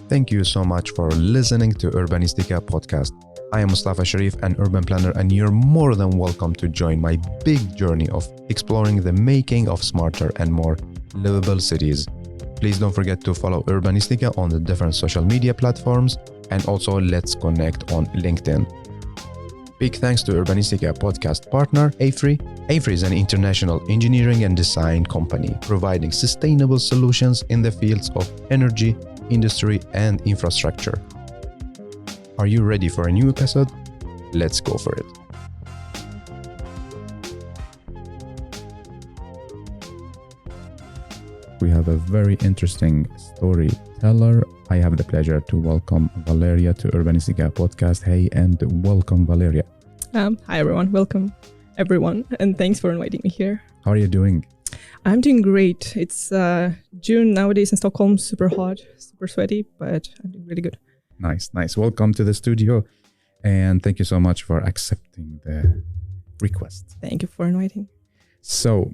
Thank you so much for listening to Urbanistica podcast. I am Mustafa Sharif, an urban planner, and you're more than welcome to join my big journey of exploring the making of smarter and more livable cities. Please don't forget to follow Urbanistica on the different social media platforms, and also let's connect on LinkedIn. Big thanks to Urbanistica podcast partner AFRY. AFRY is an international engineering and design company providing sustainable solutions in the fields of energy, industry, and infrastructure. Are you ready for a new episode? Let's go for it. We have a very interesting storyteller. I have the pleasure to welcome Valeriia to Urbanistica podcast. Hey, and welcome, Valeriia. Hi, everyone. Welcome, everyone. And thanks for inviting me here. How are you doing? I'm doing great. It's June nowadays in Stockholm, super hot, super sweaty, but I'm doing really good. Nice. Welcome to the studio. And thank you so much for accepting the request. Thank you for inviting. So,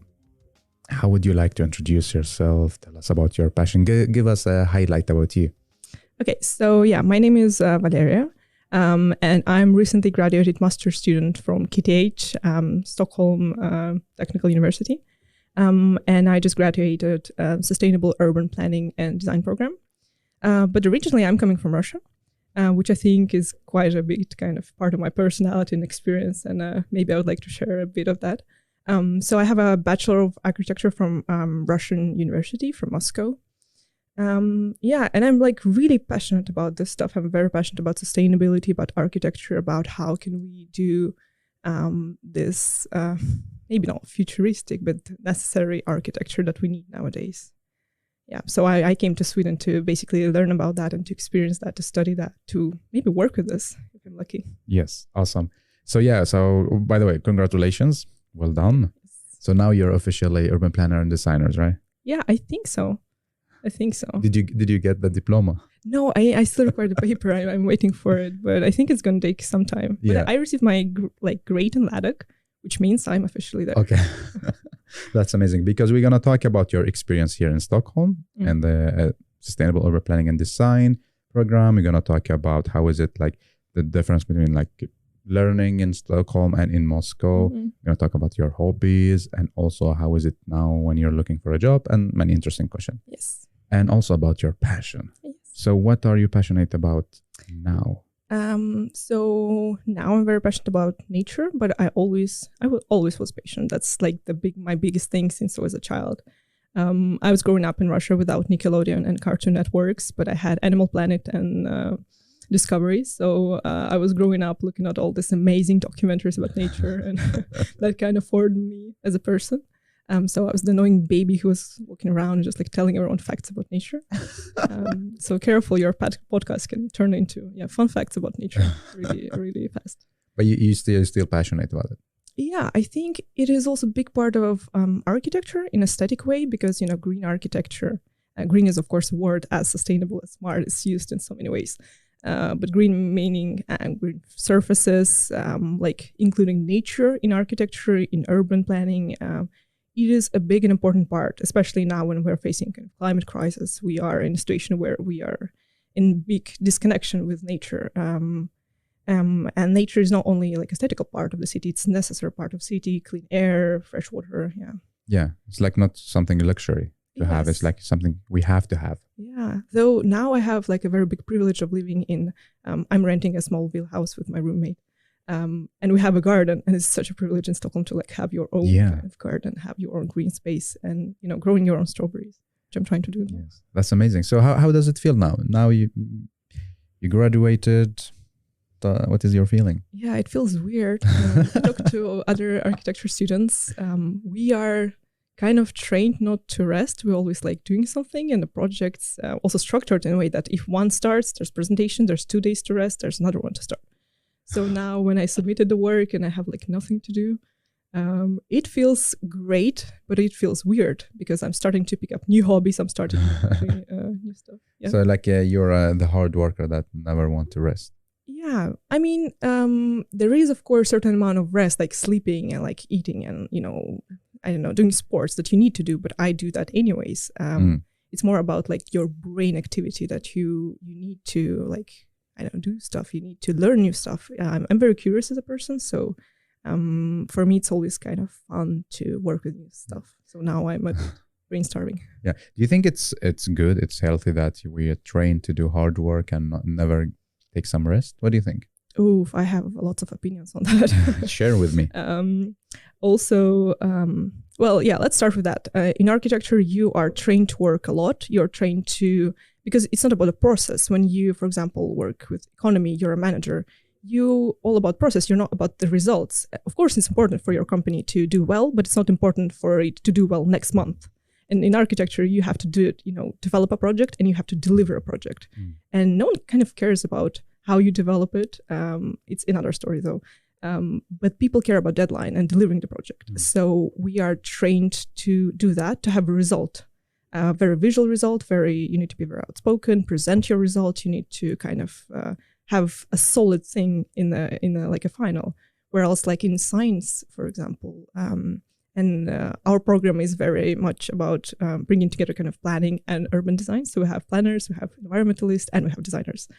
how would you like to introduce yourself? Tell us about your passion. Give us a highlight about you. Okay, so yeah, my name is Valeriia, and I'm recently graduated master's student from KTH, Stockholm Technical University. And I just graduated Sustainable Urban Planning and Design program. But originally I'm coming from Russia, which I think is quite a big kind of part of my personality and experience. And maybe I would like to share a bit of that. So I have a Bachelor of Architecture from Russian University, from Moscow. And I'm like really passionate about this stuff. I'm very passionate about sustainability, about architecture, about how can we do this, maybe not futuristic, but necessary architecture that we need nowadays. Yeah, so I came to Sweden to basically learn about that and to experience that, to study that, to maybe work with this if I'm lucky. Yes, awesome. So by the way, congratulations. Well done. So now you're officially urban planner and designers, right? Yeah, I think so. Did you get the diploma? No, I still require the paper. I'm waiting for it, but I think it's going to take some time. Yeah. But I received my grade in LADOC, which means I'm officially there. Okay. That's amazing, because we're going to talk about your experience here in Stockholm and the Sustainable Urban Planning and Design program. We're going to talk about how is it like the difference between like learning in Stockholm and in Moscow. We're going to talk about your hobbies and also how is it now when you're looking for a job, and many interesting questions. Yes. And also about your passion. Yes. So what are you passionate about now? So now I'm very passionate about nature, but I always was patient. That's like my biggest thing since I was a child. I was growing up in Russia without Nickelodeon and Cartoon Networks, but I had Animal Planet and Discovery. So I was growing up looking at all these amazing documentaries about nature, and that kind of formed me as a person. So I was the annoying baby who was walking around just like telling everyone facts about nature. So careful, your podcast can turn into fun facts about nature really, really fast. But you're still passionate about it. Yeah, I think it is also a big part of architecture in aesthetic way, because, green architecture, green is of course a word as sustainable as smart is used in so many ways. But green meaning green surfaces, like including nature in architecture, in urban planning, it is a big and important part, especially now when we're facing kind of climate crisis. We are in a situation where we are in big disconnection with nature. And nature is not only like aesthetical part of the city, it's a necessary part of city, clean air, fresh water. Yeah, it's like not something luxury to have. It's like something we have to have. Yeah, though now I have like a very big privilege of living in, I'm renting a small villa house with my roommate. And we have a garden, and it's such a privilege in Stockholm to like have your own kind of garden, have your own green space, and growing your own strawberries, which I'm trying to do. Yes, that's amazing. So how does it feel now? Now you graduated. What is your feeling? Yeah, it feels weird. I talk to other architecture students. We are kind of trained not to rest. We're always like doing something, and the project's also structured in a way that if one starts, there's presentation, there's 2 days to rest, there's another one to start. So now when I submitted the work and I have like nothing to do, it feels great, but it feels weird because I'm starting to pick up new hobbies. I'm starting doing new stuff. Yeah. So like you're the hard worker that never want to rest. Yeah. I mean, there is, of course, a certain amount of rest, like sleeping and like eating and, I don't know, doing sports that you need to do, but I do that anyways. It's more about like your brain activity that you need to like, I don't know, do stuff. You need to learn new stuff. I'm very curious as a person. So for me, it's always kind of fun to work with new stuff. So now I'm brainstorming. Yeah. Do you think it's good, it's healthy that we are trained to do hard work and never take some rest? What do you think? Oh, I have lots of opinions on that. Share with me. Well, yeah, let's start with that. In architecture, you are trained to work a lot. You're trained to, because it's not about the process. When you, for example, work with economy, you're a manager, you all about process. You're not about the results. Of course, it's important for your company to do well, but it's not important for it to do well next month. And in architecture, you have to do it, develop a project and you have to deliver a project. And no one kind of cares about how you develop it. It's another story though. But people care about deadline and delivering the project. So we are trained to do that, to have a result, a very visual result, you need to be very outspoken, present your result. You need to kind of have a solid thing in like a final. Whereas like in science, for example, and our program is very much about bringing together kind of planning and urban design. So we have planners, we have environmentalists, and we have designers.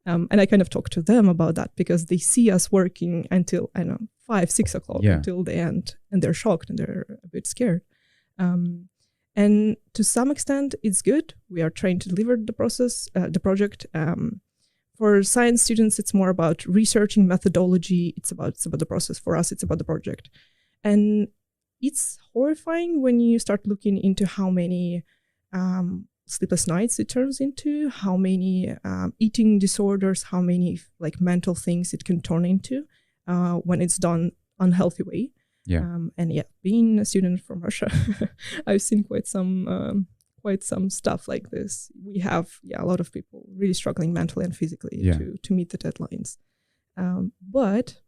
And I kind of talk to them about that because they see us working until, 5, 6 o'clock until the end, and they're shocked and they're a bit scared. And to some extent, it's good. We are trained to deliver the project. For science students, it's more about researching methodology. It's about the process. For us, it's about the project. And it's horrifying when you start looking into how many sleepless nights it turns into, how many eating disorders, how many like mental things it can turn into when it's done unhealthy way. Being a student from Russia, I've seen quite some stuff like this. We have a lot of people really struggling mentally and physically to meet the deadlines. But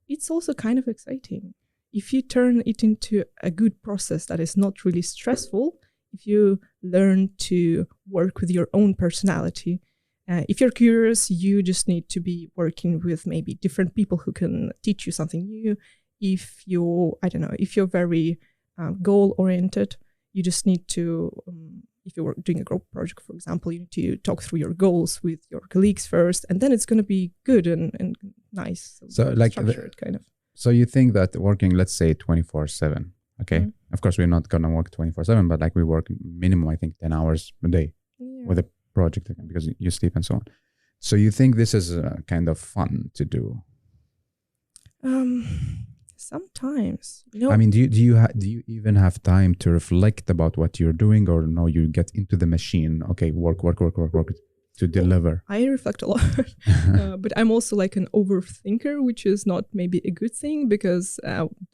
it's also kind of exciting if you turn it into a good process that is not really stressful. If you learn to work with your own personality, if you're curious, you just need to be working with maybe different people who can teach you something new. If you're very goal-oriented, you just need to, if you're doing a group project, for example, you need to talk through your goals with your colleagues first, and then it's going to be good and nice. So like structured, kind of. So you think that working, let's say 24/7, okay. Of course, we're not going to work 24/7, but like we work minimum, I think 10 hours a day with a project because you sleep and so on. So you think this is kind of fun to do? Sometimes, I mean, do you even have time to reflect about what you're doing, or no? You get into the machine. Okay, work to deliver. I reflect a lot, but I'm also like an overthinker, which is not maybe a good thing because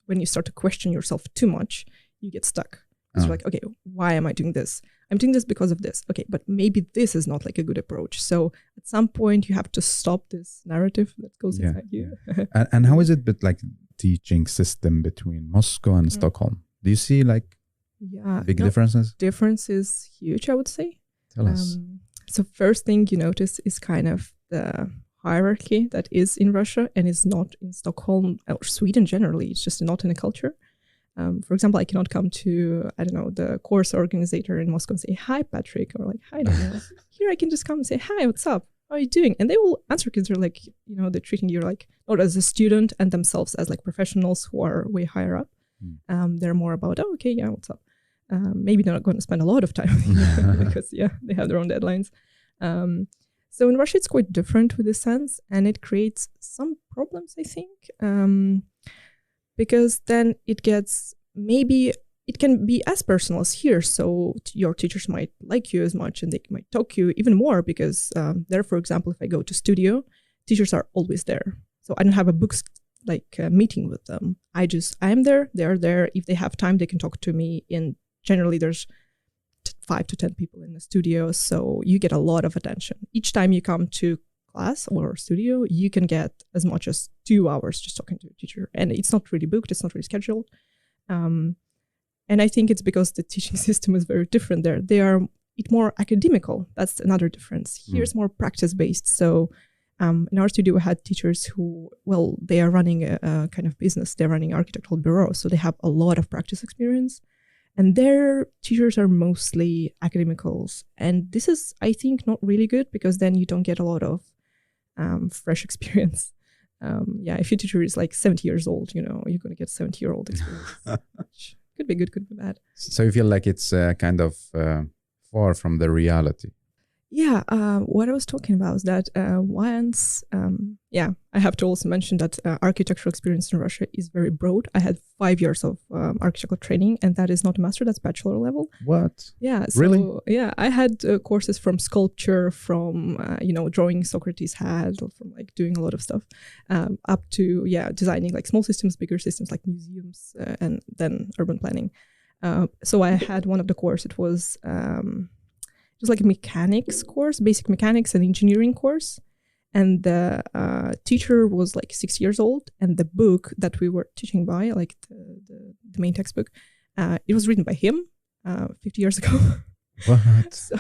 when you start to question yourself too much, you get stuck. It's like, okay, why am I doing this? I'm doing this because of this. Okay, but maybe this is not like a good approach. So at some point, you have to stop this narrative that goes inside you. And how is it with like teaching system between Moscow and Stockholm? Do you see like big differences? Difference is huge, I would say. Tell us. So first thing you notice is kind of the hierarchy that is in Russia and is not in Stockholm or Sweden generally. It's just not in a culture. For example, I cannot come to, the course organizer in Moscow and say, hi, Patrick, or like, hi, Daniel. Here I can just come and say, hi, what's up? How are you doing? And they will answer because they're like, they're treating you like not as a student and themselves as like professionals who are way higher up. They're more about, oh, okay, yeah, what's up? Maybe they're not going to spend a lot of time because, they have their own deadlines. So in Russia, it's quite different with this sense, and it creates some problems, I think, because then it can be as personal as here. So your teachers might like you as much and they might talk to you even more because there, for example, if I go to studio, teachers are always there. So I don't have a books like meeting with them. I'm there, they're there. If they have time, they can talk to me. Generally, there's 5 to 10 people in the studio, so you get a lot of attention. Each time you come to class or studio, you can get as much as 2 hours just talking to a teacher. And it's not really booked, it's not really scheduled. And I think it's because the teaching system is very different there. It's more academical. That's another difference. Here's more practice-based. So in our studio, we had teachers who, they are running a kind of business. They're running architectural bureau, so they have a lot of practice experience. And their teachers are mostly academicals. And this is, I think, not really good because then you don't get a lot of fresh experience. If your teacher is like 70 years old, you're going to get 70-year-old experience. Which could be good, could be bad. So you feel like it's kind of far from the reality. Yeah, what I was talking about is that once, I have to also mention that architectural experience in Russia is very broad. I had 5 years of architectural training, and that is not a master, that's bachelor level. What? Yeah. So, really? Yeah, I had courses from sculpture, from, drawing Socrates had, from like doing a lot of stuff, up to, designing like small systems, bigger systems like museums, and then urban planning. So I had one of the course, it was like a mechanics course, basic mechanics and engineering course. And the teacher was like 6 years old. And the book that we were teaching by, like the main textbook, it was written by him 50 years ago. What? So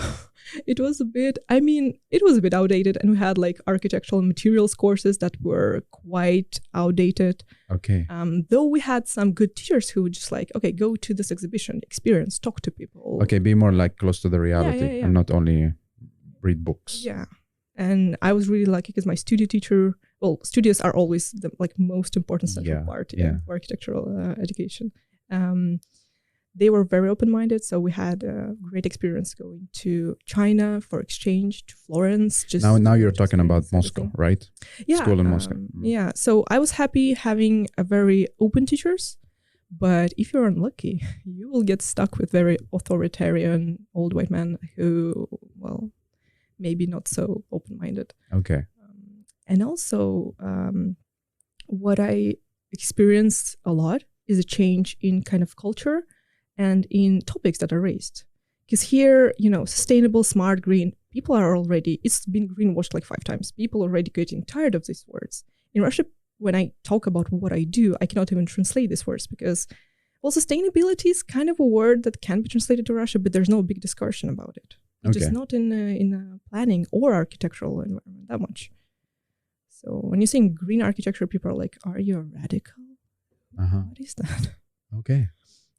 it was a bit outdated. And we had like architectural materials courses that were quite outdated. Okay. Though we had some good teachers who would just like, okay, go to this exhibition, experience, talk to people. Okay, be more like close to the reality and not only read books. Yeah. And I was really lucky because my studio teacher, studios are always the like most important central part in architectural education. They were very open-minded, so we had a great experience going to China for exchange, to Florence. Now you're talking about Moscow, right? Yeah. School in Moscow. Yeah, so I was happy having a very open teachers, but if you're unlucky, you will get stuck with very authoritarian old white men who, maybe not so open-minded. Okay. And also, what I experienced a lot is a change in kind of culture and in topics that are raised. Because here, sustainable, smart, green, people are already, it's been greenwashed like 5 times. People are already getting tired of these words. In Russia, when I talk about what I do, I cannot even translate these words because, sustainability is kind of a word that can be translated to Russia, but there's no big discussion about it. Okay. Just not in planning or architectural environment that much. So when you're saying green architecture, people are like, are you a radical? What is that? Okay.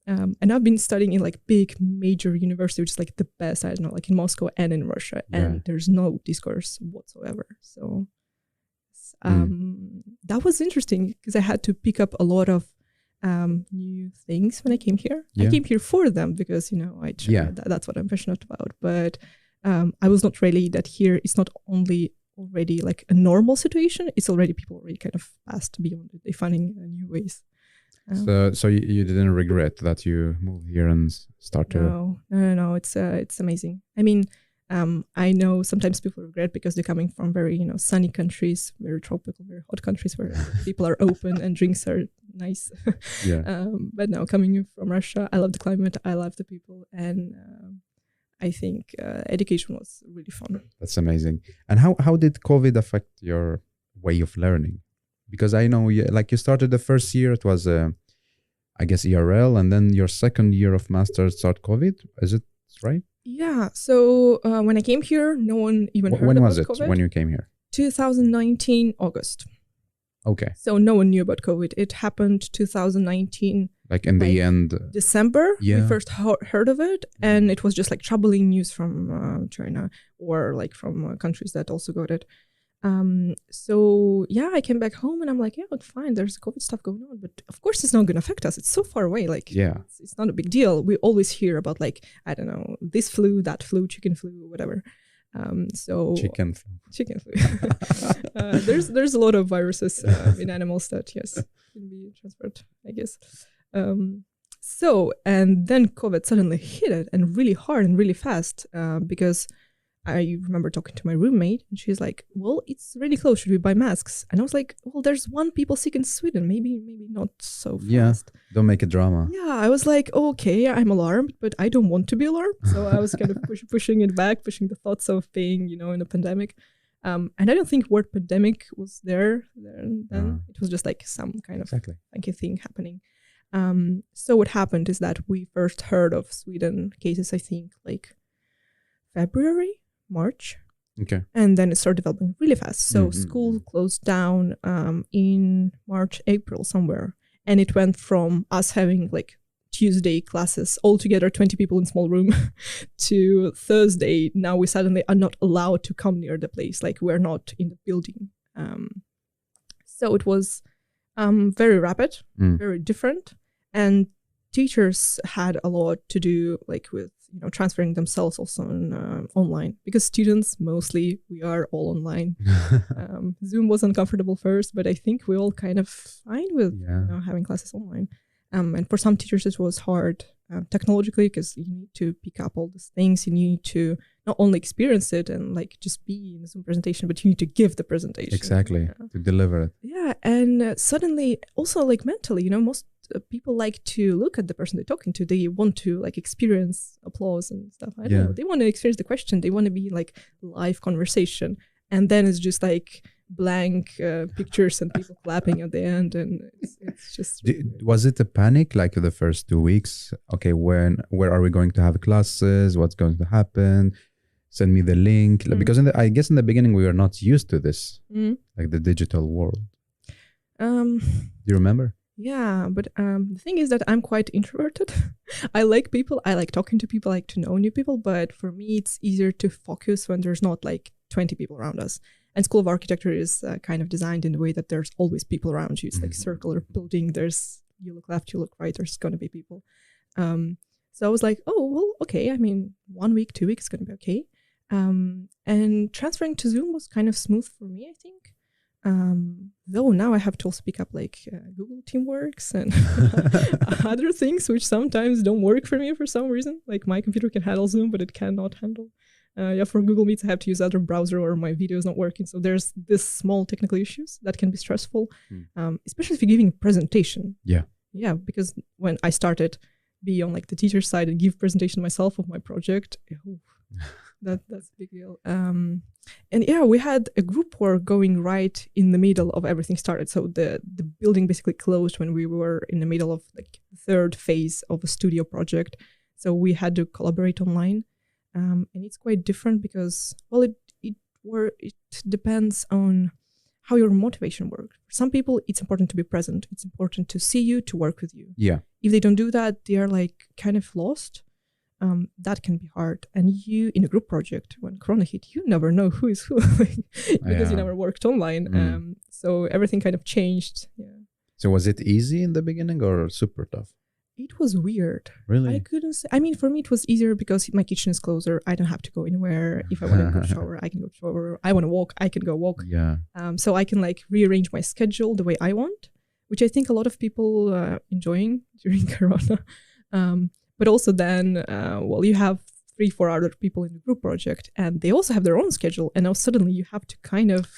And I've been studying in like big major university, which is like the best, I don't know, like in Moscow and in Russia, and there's no discourse whatsoever. So that was interesting because I had to pick up a lot of new things when I came here. I came here for them because, that's what I'm passionate about. But I was not ready that here it's not only already like a normal situation, it's already people already kind of passed beyond it. They're finding new ways. So you didn't regret that you moved here and started? No. It's amazing. I mean, I know sometimes people regret because they're coming from very, sunny countries, very tropical, very hot countries where people are open and drinks are nice. But no, coming from Russia, I love the climate, I love the people, and I think education was really fun. That's amazing. And how did COVID affect your way of learning? Because I know you started the first year, it was, I guess, ERL, and then your second year of master's started COVID. Is it right? Yeah. So when I came here, no one even heard about COVID. When was it when you came here? 2019, August. Okay. So no one knew about COVID. It happened 2019. Like in the end? December, we first heard of it. And it was just like troubling news from China or like from countries that also got it. I came back home and I'm like, it's fine. There's COVID stuff going on, but of course it's not going to affect us. It's so far away. Like, it's not a big deal. We always hear about like, I don't know, this flu, that flu, chicken flu, whatever. Chicken flu. There's a lot of viruses in animals that can be transferred, I guess. And then COVID suddenly hit it and really hard and really fast because I remember talking to my roommate and she's like, it's really close. Should we buy masks? And I was like, there's 1 people sick in Sweden. Maybe not so fast. Yeah, don't make a drama. Yeah, I was like, okay, I'm alarmed, but I don't want to be alarmed. So I was kind of pushing it back, pushing the thoughts of being, in a pandemic. And I don't think word pandemic was there then. It was just like some kind of funky thing happening. So what happened is that we first heard of Sweden cases, I think, like February, March. Okay. And then it started developing really fast. So school closed down in March, April somewhere. And it went from us having like Tuesday classes all together, 20 people in small room, to Thursday, now we suddenly are not allowed to come near the place, like we're not in the building. So it was very rapid, very different. And teachers had a lot to do like with, transferring themselves also online, because students, mostly, we are all online. Zoom was uncomfortable first, but I think we all kind of fine with having classes online. And for some teachers, it was hard technologically, because you need to pick up all these things. You need to not only experience it and like just be in a Zoom presentation, but you need to give the presentation. Exactly, to deliver it. Yeah, and suddenly also like mentally, most people like to look at the person they're talking to. They want to like experience applause and stuff. I don't know. They want to experience the question. They want to be like live conversation. And then it's just like blank pictures and people clapping at the end. And it's just... Was it a panic like the first 2 weeks? Okay, where are we going to have classes? What's going to happen? Send me the link. Because I guess in the beginning we were not used to this, like the digital world. Do you remember? Yeah, but the thing is that I'm quite introverted. I like people. I like talking to people. I like to know new people. But for me, it's easier to focus when there's not like 20 people around us. And School of Architecture is kind of designed in the way that there's always people around you. It's like circular building. You look left, you look right, there's going to be people. So I was like, oh, well, okay. I mean, 1 week, 2 weeks is going to be okay. And transferring to Zoom was kind of smooth for me, I think. Though now I have to also pick up like Google Teamworks and other things which sometimes don't work for me for some reason. Like my computer can handle Zoom, but it cannot handle. For Google Meets, I have to use other browser or my video is not working. So there's this small technical issues that can be stressful, especially if you're giving a presentation. Yeah, because when I started be on like the teacher side and give presentation myself of my project, that's a big deal. And yeah, we had a group work going right in the middle of everything started. So the building basically closed when we were in the middle of like the third phase of a studio project. So we had to collaborate online. And it's quite different because, well, it depends on how your motivation works. For some people, it's important to be present. It's important to see you, to work with you. Yeah. If they don't do that, they are like kind of lost. That can be hard. And you, in a group project, when Corona hit, you never know who is who because you never worked online. So everything kind of changed. Yeah. So was it easy in the beginning or super tough? It was weird. Really? I couldn't say. I mean, for me, it was easier because my kitchen is closer. I don't have to go anywhere. If I want to go shower, I can go shower. I want to walk, I can go walk. Yeah. So I can like rearrange my schedule the way I want, which I think a lot of people enjoying during Corona. But also then, well, you have 3-4 other people in the group project and they also have their own schedule. And now suddenly you have to kind of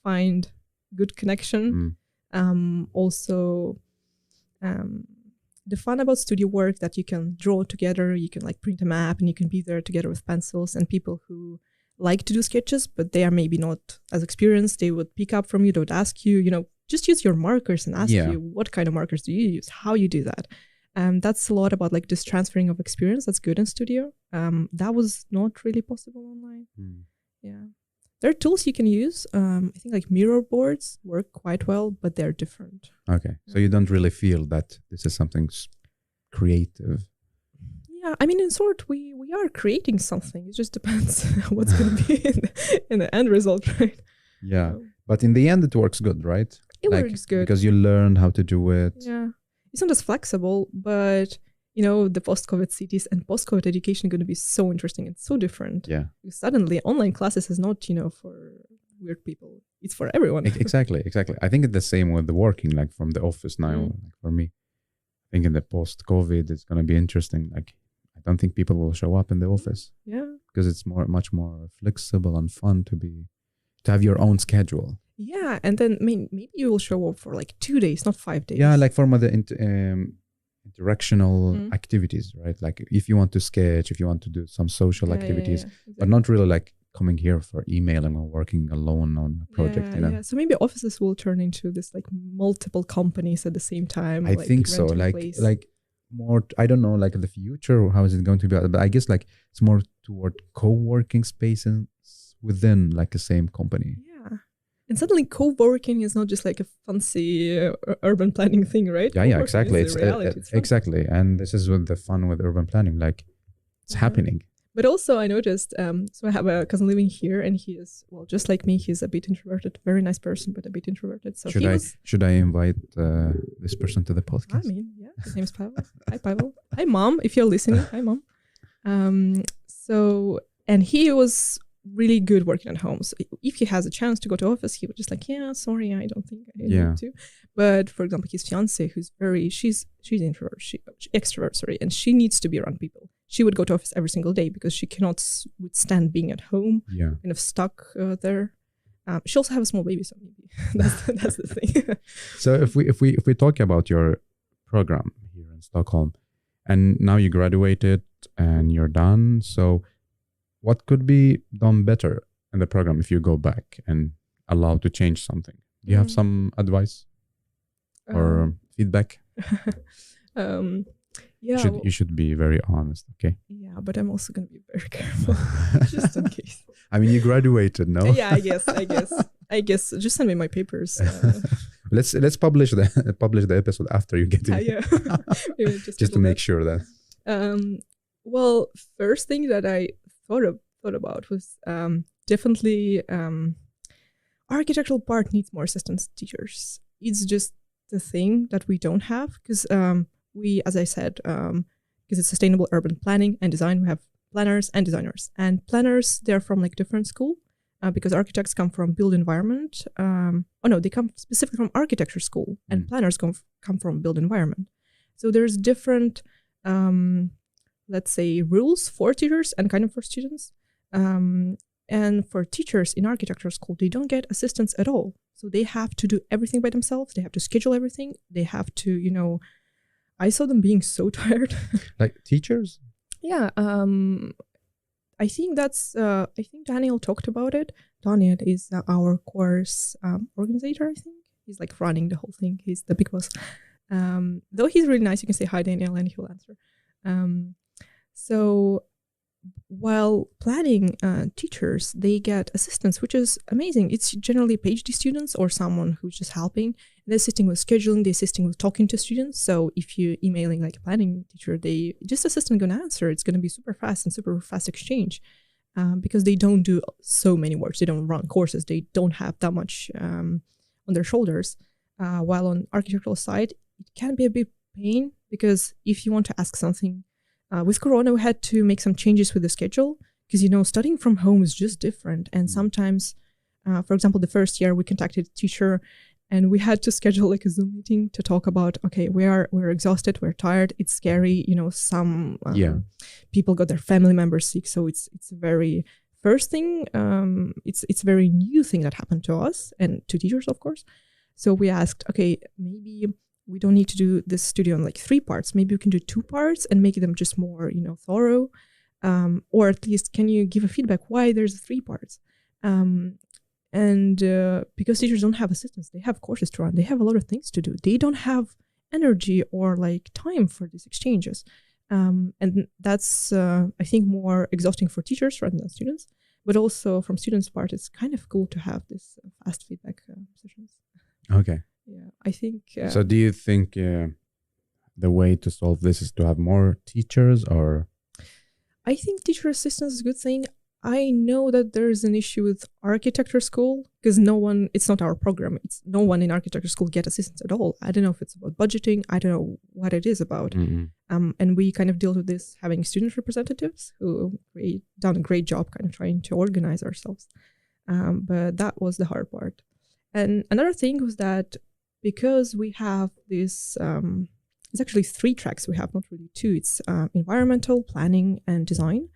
find good connection. Also, the fun about studio work that you can draw together, you can like print a map and you can be there together with pencils, and people who like to do sketches, but they are maybe not as experienced, they would pick up from you, they would ask you, just use your markers and ask you what kind of markers do you use, how you do that. That's a lot about like this transferring of experience that's good in studio. That was not really possible online. Yeah. There are tools you can use. I think like mirror boards work quite well, but they're different. Okay. So you don't really feel that this is something creative. Yeah. I mean, in sort, we are creating something. It just depends what's going to be in the end result, right? Yeah. But in the end, it works good, right? It works good. Because you learn how to do it. Yeah. It's not as flexible, but the post-COVID cities and post-COVID education are going to be so interesting and so different. Yeah. Suddenly, online classes is not, for weird people. It's for everyone. Exactly. I think it's the same with the working, like from the office now. Like for me, I think in the post-COVID, it's going to be interesting. Like, I don't think people will show up in the office. Yeah. Because it's much more flexible and fun to have your own schedule. Yeah. And then maybe you will show up for like 2 days, not 5 days. Yeah, like for the interactional activities, right? Like if you want to sketch, if you want to do some social activities, exactly. But not really like coming here for emailing or working alone on a project, Yeah. So maybe offices will turn into this like multiple companies at the same time. I think so. Like more, I don't know, like in the future, how is it going to be? But I guess like it's more toward co-working spaces within like the same company. Yeah. And suddenly co-working is not just like a fancy urban planning thing, right? Yeah, exactly. It's reality. Exactly. And this is the fun with urban planning. Like it's happening. But also I noticed, so I have a cousin living here and he is, well, just like me, he's a bit introverted, very nice person, but a bit introverted. So should I invite this person to the podcast? I mean, yeah, his name's Pavel. Hi, Pavel. Hi, Mom, if you're listening. Hi, Mom. And he was really good working at home. So if he has a chance to go to office, he would just like, yeah, sorry, I don't think I need to. But for example, his fiance, who's she's introvert, extrovert, sorry, and she needs to be around people. She would go to office every single day because she cannot withstand being at home, kind of stuck there. She also has a small baby, so maybe that's the thing. So if we talk about your program here in Stockholm, and now you graduated and you're done, so what could be done better in the program if you go back and allowed to change something? Do you have some advice or feedback? Yeah, you should be very honest, okay? Yeah, but I'm also going to be very careful, just in case. I mean, you graduated, no? Yeah, I guess. Just send me my papers. Let's publish the episode after you get it. Yeah. just to make sure that. Well, first thing that I thought about was definitely architectural part needs more assistant teachers. It's just the thing that we don't have because we, as I said, because it's sustainable urban planning and design, we have planners and designers. And planners, they're from like different school because architects come from built environment. They come specifically from architecture school, and planners come from built environment. So there's different, let's say, rules for teachers and kind of for students. And for teachers in architecture school, they don't get assistants at all. So they have to do everything by themselves. They have to schedule everything. They have to, I saw them being so tired. Like teachers? Yeah. I think Daniel talked about it. Daniel is our course organizer, I think. He's like running the whole thing. He's the big boss. Though he's really nice, you can say hi, Daniel, and he'll answer. So while planning teachers, they get assistants, which is amazing. It's generally PhD students or someone who's just helping. They're assisting with scheduling, they're assisting with talking to students. So if you're emailing like a planning teacher, assistant going to answer. It's going to be super fast and super fast exchange because they don't do so many works. They don't run courses. They don't have that much on their shoulders. While on architectural side, it can be a bit pain because if you want to ask something, with Corona, we had to make some changes with the schedule because, studying from home is just different. And sometimes, for example, the first year we contacted a teacher and we had to schedule like a Zoom meeting to talk about, okay, we're exhausted, we're tired, it's scary. Some people got their family members sick. So it's a very first thing. It's a very new thing that happened to us and to teachers, of course. So we asked, okay, maybe we don't need to do this studio in like 3 parts. Maybe we can do 2 parts and make them just more, thorough. Or at least, can you give a feedback why there's 3 parts? And because teachers don't have assistants, they have courses to run. They have a lot of things to do. They don't have energy or like time for these exchanges. And that's, I think, more exhausting for teachers rather than students. But also from students' part, it's kind of cool to have this fast feedback sessions. Okay. Yeah, I think. So do you think the way to solve this is to have more teachers or? I think teacher assistance is a good thing. I know that there's an issue with architecture school because it's not our program. No one in architecture school get assistants at all. I don't know if it's about budgeting. I don't know what it is about. And we kind of deal with this having student representatives who done a great job kind of trying to organize ourselves. But that was the hard part. And another thing was that because we have this, it's actually 3 tracks we have, not really 2. It's environmental, planning, and design.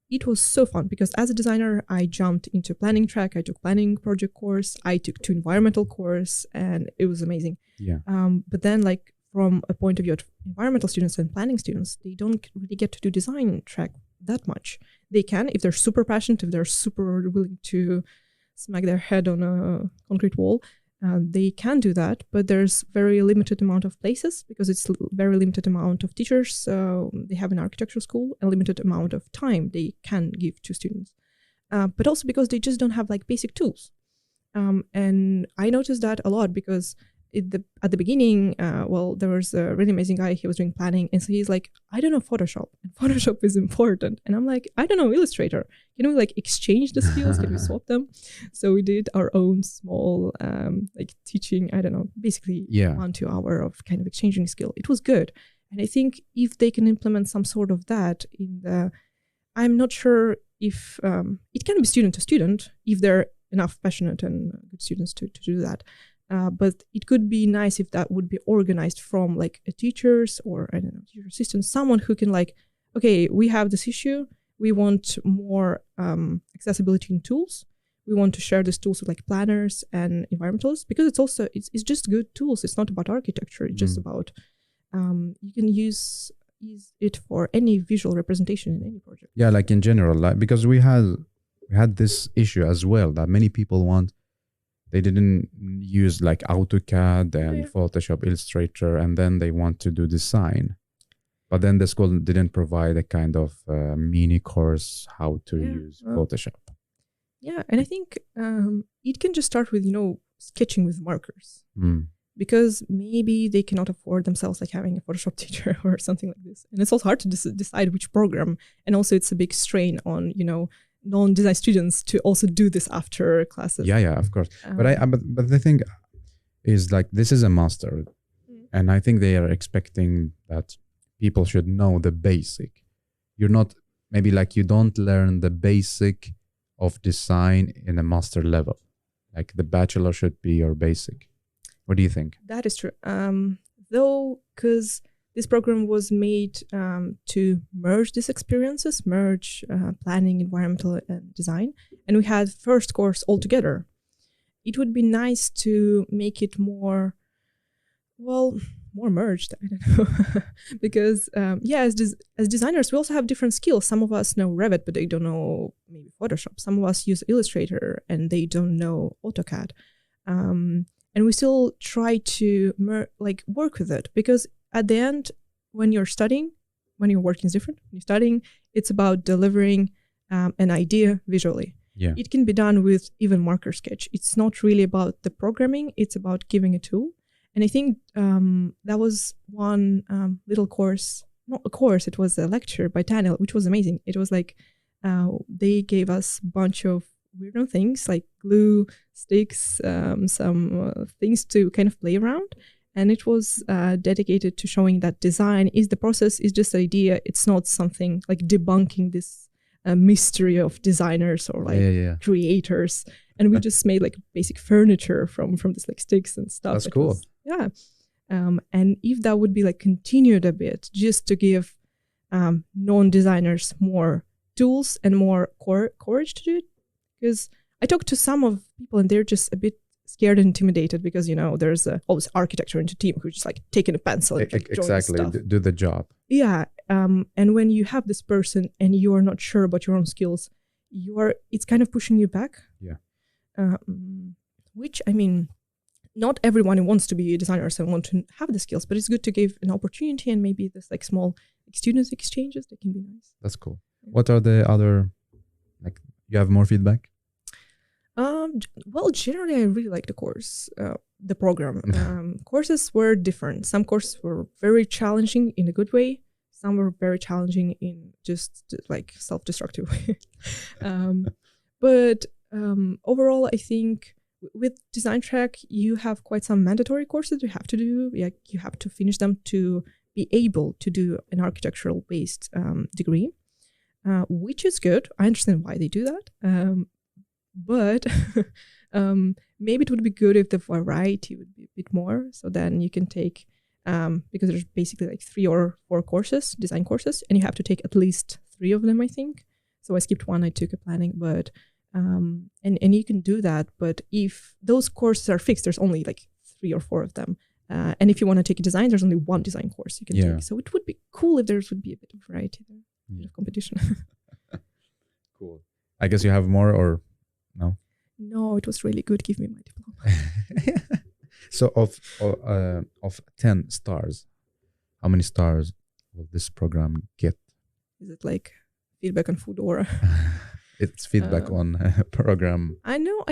It was so fun because as a designer, I jumped into planning track. I took planning project course. I took 2 environmental course, and it was amazing. Yeah. But then, like from a point of view of environmental students and planning students, they don't really get to do design track that much. They can if they're super passionate, if they're super willing to smack their head on a concrete wall. They can do that, but there's very limited amount of places because it's very limited amount of teachers they have in architecture school and limited amount of time they can give to students. But also because they just don't have like basic tools. And I noticed that a lot because at the beginning, there was a really amazing guy. He was doing planning, and so he's like, I don't know Photoshop, and Photoshop is important. And I'm like, I don't know Illustrator. Can we like exchange the skills? Can we swap them? So we did our own small like teaching. I don't know, basically 1-2 hour of kind of exchanging skill. It was good, and I think if they can implement some sort of that in the, I'm not sure if it can be student to student if they're enough passionate and good students to do that. But it could be nice if that would be organized from like a teachers or I don't know, teacher assistant, someone who can like, okay, we have this issue. We want more accessibility in tools. We want to share these tools with like planners and environmentalists because it's just good tools. It's not about architecture. It's just about you can use it for any visual representation in any project. Yeah, like in general, like because we had this issue as well that many people they didn't use like AutoCAD and Photoshop, Illustrator, and then they want to do design. But then the school didn't provide a kind of mini course how to use Photoshop. Yeah, and I think it can just start with, sketching with markers. Because maybe they cannot afford themselves like having a Photoshop teacher or something like this. And it's also hard to decide which program. And also it's a big strain on, non-design students to also do this after classes. Yeah, of course. But the thing is like, this is a master. And I think they are expecting that people should know the basic. You're not, maybe like you don't learn the basic of design in a master level. Like the bachelor should be your basic. What do you think? That is true. Though, because this program was made to merge these experiences, planning, environmental, and design. And we had first course all together. It would be nice to make it more merged. I don't know. Because, as designers, we also have different skills. Some of us know Revit, but they don't know maybe Photoshop. Some of us use Illustrator, and they don't know AutoCAD. And we still try to work with it because at the end, when you're working is different. When you're studying, it's about delivering an idea visually. Yeah. It can be done with even marker sketch. It's not really about the programming. It's about giving a tool. And I think that was one little course, not a course, it was a lecture by Daniel, which was amazing. It was like they gave us a bunch of weird things like glue, sticks, some things to kind of play around. And it was dedicated to showing that design is the process, is just the idea. It's not something like debunking this mystery of designers or creators. And we just made like basic furniture from this like sticks and stuff. That's cool. And if that would be like continued a bit, just to give non-designers more tools and more courage to do it. Because I talked to some of people and they're just a bit scared and intimidated because, there's always architecture into team who's just like taking a pencil and like exactly do the job. Yeah. And when you have this person and you are not sure about your own skills, it's kind of pushing you back. Yeah. Which, I mean, not everyone wants to be a designer and want to have the skills, but it's good to give an opportunity and maybe this like small students exchanges that can be nice. That's cool. What are the other, you have more feedback? Generally, I really like the course, the program. Courses were different. Some courses were very challenging in a good way. Some were very challenging in just like self-destructive way. But overall, I think with design track, you have quite some mandatory courses you have to do. You have to finish them to be able to do an architectural-based degree, which is good. I understand why they do that. But maybe it would be good if the variety would be a bit more. So then you can take, because there's basically like 3 or 4 courses, design courses, and you have to take at least 3 of them, I think. So I skipped one, I took a planning, but, and you can do that. But if those courses are fixed, there's only like 3 or 4 of them. And if you want to take a design, there's only 1 design course you can take. So it would be cool if there would be a bit of variety there, a bit of competition. Cool. I guess you have more or... No? No, it was really good. Give me my diploma. So of 10 stars, how many stars will this program get? Is it like feedback on food or? It's feedback on program. I know.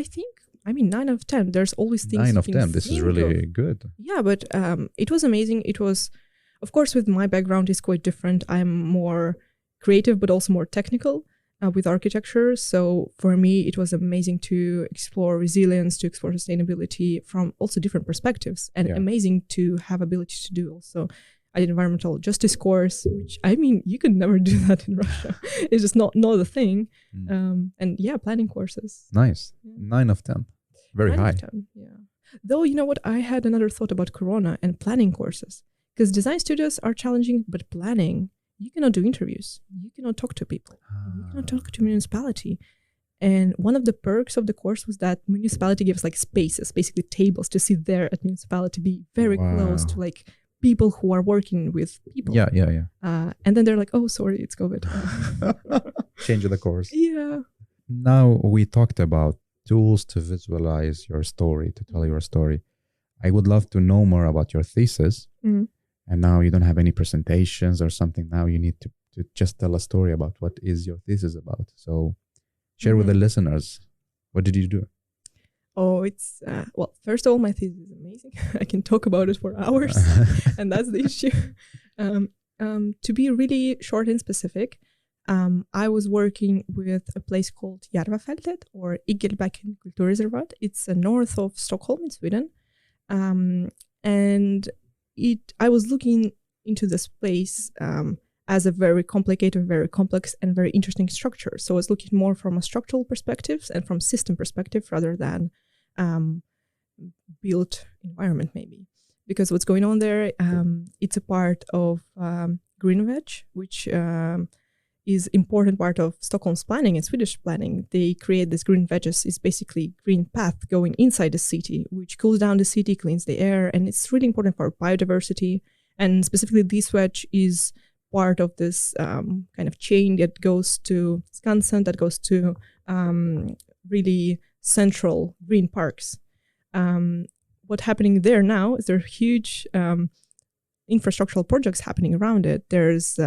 I mean, 9 out of 10. There's always things. 9 of 10. This is really good. Yeah, but it was amazing. It was, of course, with my background is quite different. I'm more creative, but also more technical with architecture. So for me, it was amazing to explore resilience, to explore sustainability from also different perspectives, and amazing to have ability to do also an environmental justice course, which, I mean, you could never do that in Russia. It's just not a thing. And yeah, planning courses. Nice. 9 of 10. Very high. 10, yeah. Though, you know what? I had another thought about Corona and planning courses. Because design studios are challenging, but planning, you cannot do interviews. You cannot talk to people. You cannot talk to municipality. And one of the perks of the course was that municipality gives like spaces, basically tables to sit there at municipality, be very close to like people who are working with people. Yeah. And then they're like, oh, sorry, it's COVID. Change the course. Yeah. Now we talked about tools to visualize your story, to tell your story. I would love to know more about your thesis. And now you don't have any presentations or something. Now you need to just tell a story about what is your thesis about. So share with the listeners, what did you do? Oh, it's, well, first of all, my thesis is amazing. I can talk about it for hours, and that's the issue. To be really short and specific, I was working with a place called Järvafeltet, or Igelbäcken Kulturreservat. It's north of Stockholm in Sweden. And I was looking into this place as a very complicated, very complex, and very interesting structure. So I was looking more from a structural perspective and from system perspective rather than built environment, maybe. Because what's going on there, it's a part of Green Veg, which is important part of Stockholm's planning and Swedish planning. They create this green wedges, is basically green path going inside the city, which cools down the city, cleans the air, and it's really important for biodiversity. And specifically, this wedge is part of this kind of chain that goes to Skansen, that goes to really central green parks. What's happening there now is there are huge infrastructural projects happening around it. There's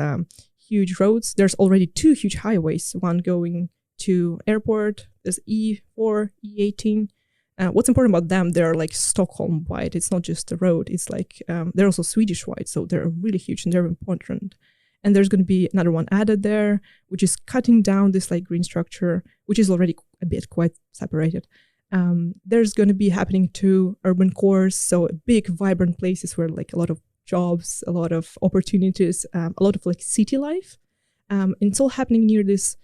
huge roads. There's already 2 huge highways, one going to airport. There's E4, E18. What's important about them, they're like Stockholm wide. It's not just the road. It's like, they're also Swedish wide. So they're really huge and they're important. And there's going to be another one added there, which is cutting down this like green structure, which is already a bit quite separated. There's going to be happening to urban cores. So big, vibrant places where like a lot of jobs, a lot of opportunities, a lot of like city life. And it's all happening near this,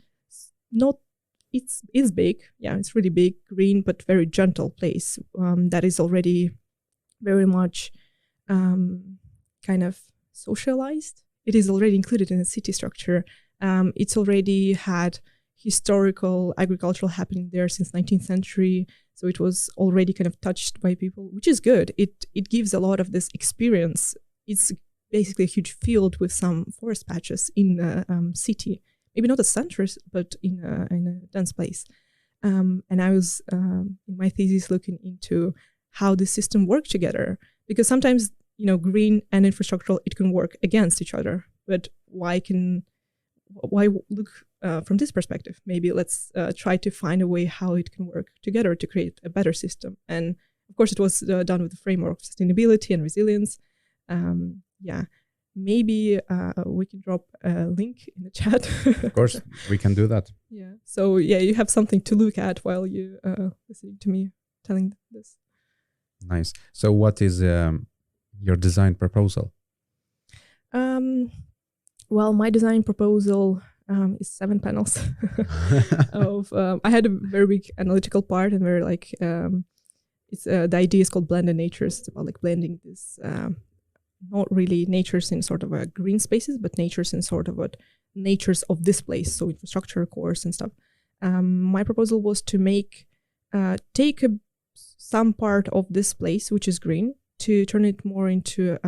it's big. Yeah, it's really big, green, but very gentle place that is already very much kind of socialized. It is already included in the city structure. It's already had historical agricultural happening there since 19th century. So it was already kind of touched by people, which is good. It gives a lot of this experience. It's basically a huge field with some forest patches in the city. Maybe not a center, but in a dense place. And I was, in my thesis, looking into how the system work together. Because sometimes, you know, green and infrastructural, it can work against each other. But why look from this perspective? Maybe let's try to find a way how it can work together to create a better system. And of course, it was done with the framework of sustainability and resilience. Yeah, maybe we can drop a link in the chat. Of course, we can do that. Yeah. So yeah, you have something to look at while you listening to me telling this. Nice. So what is your design proposal? Well, my design proposal is 7 panels. I had a very big analytical part and very like it's the idea is called blended natures. It's about like blending this. Not really natures in sort of a green spaces, but natures in sort of what natures of this place, so infrastructure, cores, and stuff. My proposal was to take some part of this place, which is green, to turn it more into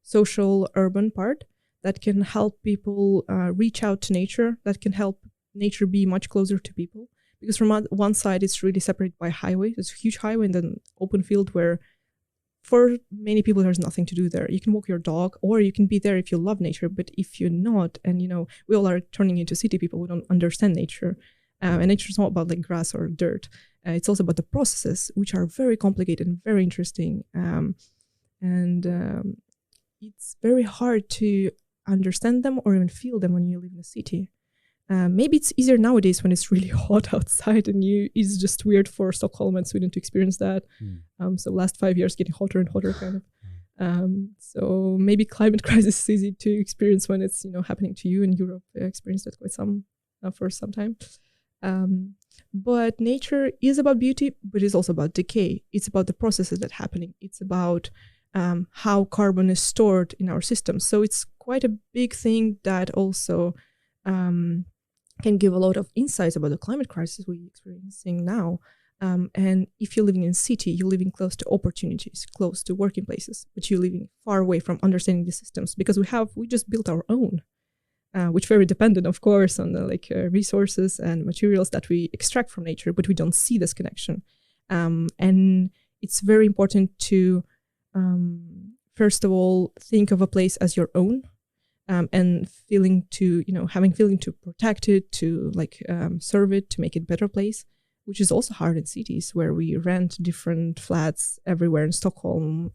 social urban part that can help people reach out to nature, that can help nature be much closer to people. Because from one side, it's really separated by highway. There's a huge highway and then open field where for many people, there's nothing to do there. You can walk your dog, or you can be there if you love nature. But if you're not, and you know, we all are turning into city people, we don't understand nature. And nature is not about like grass or dirt. It's also about the processes, which are very complicated and very interesting. It's very hard to understand them or even feel them when you live in a city. Maybe it's easier nowadays when it's really hot outside and it's just weird for Stockholm and Sweden to experience that. So last 5 years getting hotter and hotter kind of. So maybe climate crisis is easy to experience when it's happening to you in Europe. I experienced it for some time. But nature is about beauty, but it's also about decay. It's about the processes that are happening. It's about how carbon is stored in our system. So it's quite a big thing that also can give a lot of insights about the climate crisis we're experiencing now. And if you're living in a city, you're living close to opportunities, close to working places, but you're living far away from understanding the systems because we just built our own, which very dependent, of course, on the resources and materials that we extract from nature, but we don't see this connection. And it's very important to, first of all, think of a place as your own. And having feeling to protect it, to serve it, to make it a better place, which is also hard in cities where we rent different flats everywhere in Stockholm.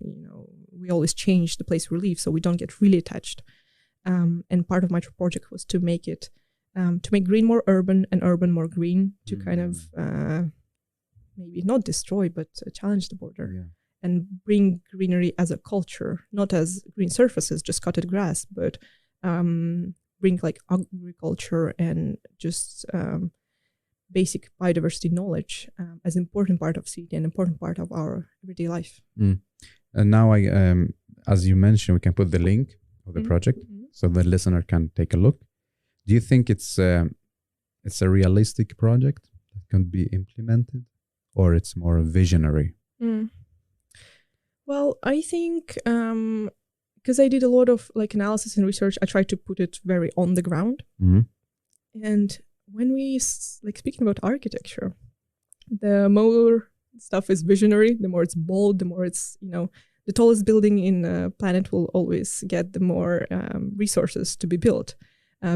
We always change the place we live, so we don't get really attached. And part of my project was to make green more urban and urban more green, to kind of maybe not destroy, but challenge the border and bring greenery as a culture, not as green surfaces, just cutted grass, but bring agriculture and just basic biodiversity knowledge as an important part of city and important part of our everyday life. And now as you mentioned, we can put the link of the project so the listener can take a look. Do you think it's a realistic project that can be implemented, or it's more visionary? Well, I think because I did a lot of analysis and research, I tried to put it very on the ground. And when we speaking about architecture, the more stuff is visionary, the more it's bold, the more it's the tallest building in the planet will always get the more resources to be built.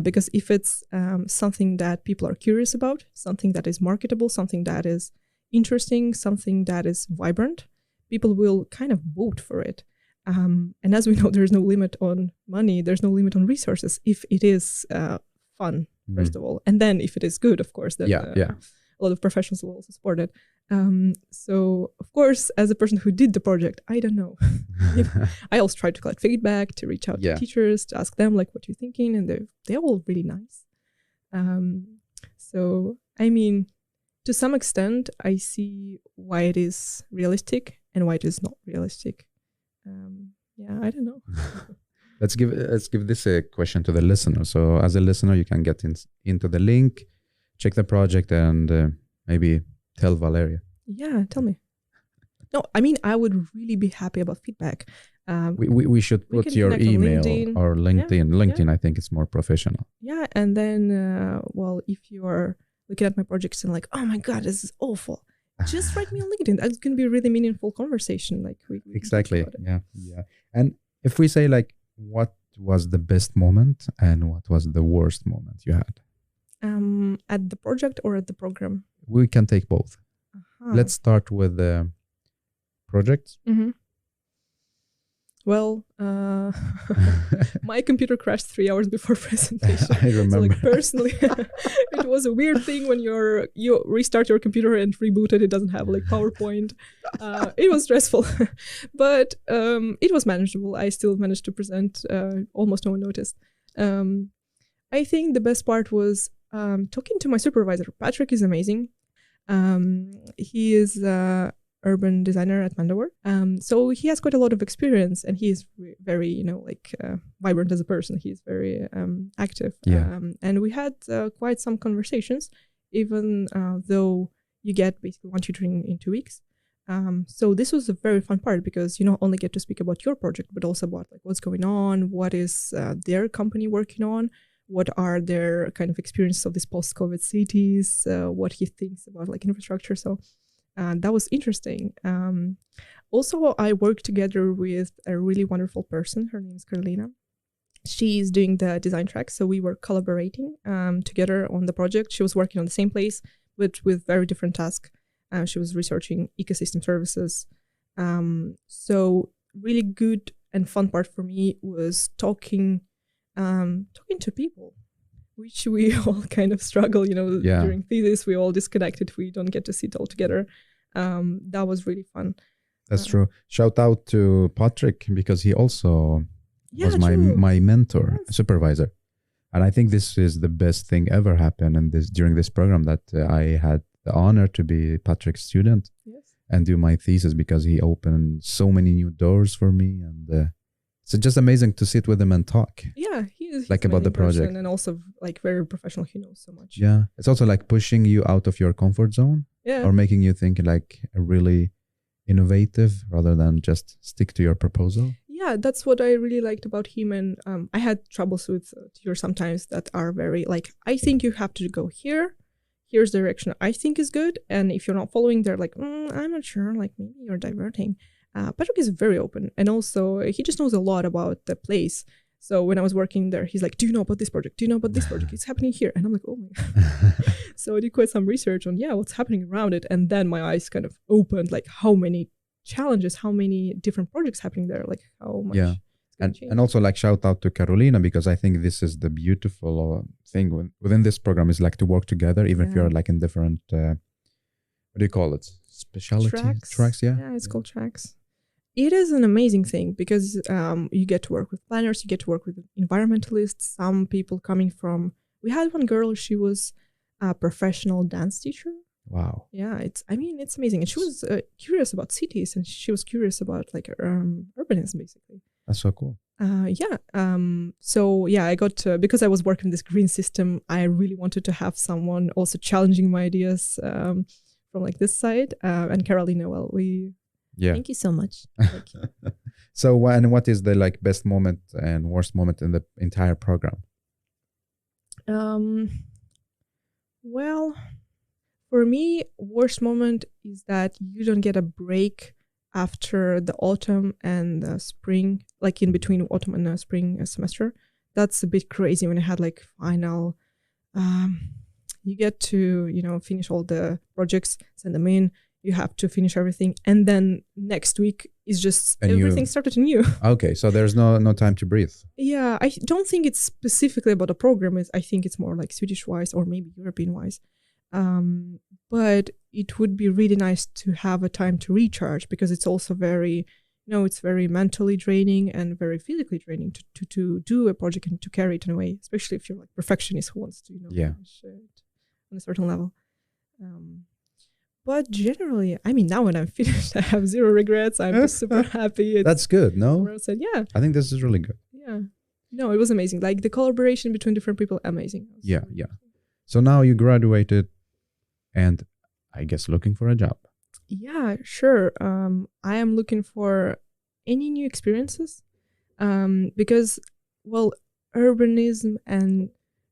Because if it's something that people are curious about, something that is marketable, something that is interesting, something that is vibrant, people will kind of vote for it. And as we know, there's no limit on money, there's no limit on resources if it is fun, first of all. And then if it is good, of course, then a lot of professionals will also support it. So, of course, as a person who did the project, I don't know. I also tried to collect feedback, to reach out to teachers, to ask them, what you're thinking, and they're all really nice. So, I mean, to some extent, I see why it is realistic and why it is not realistic. I don't know. Let's give this a question to the listener. So as a listener, you can get into the link, check the project, and maybe tell Valeriia. Yeah, tell me. No, I mean, I would really be happy about feedback. We should put your email or LinkedIn. LinkedIn, I think it's more professional. Yeah, and then, if you are looking at my projects and oh my God, this is awful, just write me on LinkedIn. That's going to be a really meaningful conversation. We exactly. Yeah. And if we say what was the best moment and what was the worst moment you had? At the project or at the program? We can take both. Let's start with the project. Well, my computer crashed 3 hours before presentation. I remember. So personally, it was a weird thing when you restart your computer and reboot it. It doesn't have PowerPoint. It was stressful, but it was manageable. I still managed to present. Almost no one noticed. I think the best part was talking to my supervisor. Patrick is amazing. He is urban designer at Mandawar. So he has quite a lot of experience, and he is very, vibrant as a person. He is very active. And we had quite some conversations, even though you get basically one tutoring in 2 weeks. So this was a very fun part because you not only get to speak about your project, but also about what's going on, what is their company working on, what are their kind of experiences of these post-COVID cities, what he thinks about infrastructure. So that was interesting. Also, I worked together with a really wonderful person. Her name is Carolina. she's doing the design track. So we were collaborating together on the project. She was working on the same place, but with very different tasks. She was researching ecosystem services. So really good and fun part for me was talking to people, which we all kind of struggle, during thesis. We all disconnected. We don't get to sit all together. That was really fun. That's true. Shout out to Patrick, because he also was my mentor, supervisor. And I think this is the best thing ever happened during this program, that I had the honor to be Patrick's student and do my thesis, because he opened so many new doors for me. And it's just amazing to sit with him and talk. Yeah, he's about the project, and also very professional. He knows so much. Yeah, it's also pushing you out of your comfort zone, or making you think really innovative rather than just stick to your proposal. Yeah, that's what I really liked about him. And I had troubles with tutors sometimes that are very I think you have to go here. Here's the direction I think is good. And if you're not following, they're I'm not sure, maybe you're diverting. Patrick is very open. And also he just knows a lot about the place. So when I was working there, he's like, do you know about this project? Do you know about this project? It's happening here. And I'm like, oh my God. So I did quite some research on, what's happening around it. And then my eyes kind of opened, how many challenges, how many different projects happening there, how much. Yeah. And also shout out to Carolina, because I think this is the beautiful thing within this program is to work together, even if you're in different, what do you call it? Specialty tracks. Yeah, it's called tracks. It is an amazing thing because you get to work with planners, you get to work with environmentalists, some people coming from, we had one girl, she was a professional dance teacher. Wow. Yeah, it's amazing. And she was curious about cities, and she was curious about urbanism, basically. That's so cool. So I got to, because I was working this green system, I really wanted to have someone also challenging my ideas from this side. And Carolina, thank you so much. Thank you. So, what is the best moment and worst moment in the entire program? Well, for me, worst moment is that you don't get a break after the autumn and the spring, in between autumn and the spring semester. That's a bit crazy when I had final. You get to, finish all the projects, send them in. You have to finish everything. And then next week is just everything started anew. Okay, so there's no time to breathe. Yeah, I don't think it's specifically about the program. I think it's more Swedish-wise or maybe European-wise. But it would be really nice to have a time to recharge, because it's also very, it's very mentally draining and very physically draining to do a project and to carry it in a way, especially if you're a perfectionist who wants to, finish it on a certain level. But generally, now when I'm finished, I have zero regrets. I'm just super happy. That's good, no? Yeah. I think this is really good. Yeah. No, it was amazing. The collaboration between different people, amazing. Yeah. So now you graduated and I guess looking for a job. Yeah, sure. I am looking for any new experiences because, urbanism and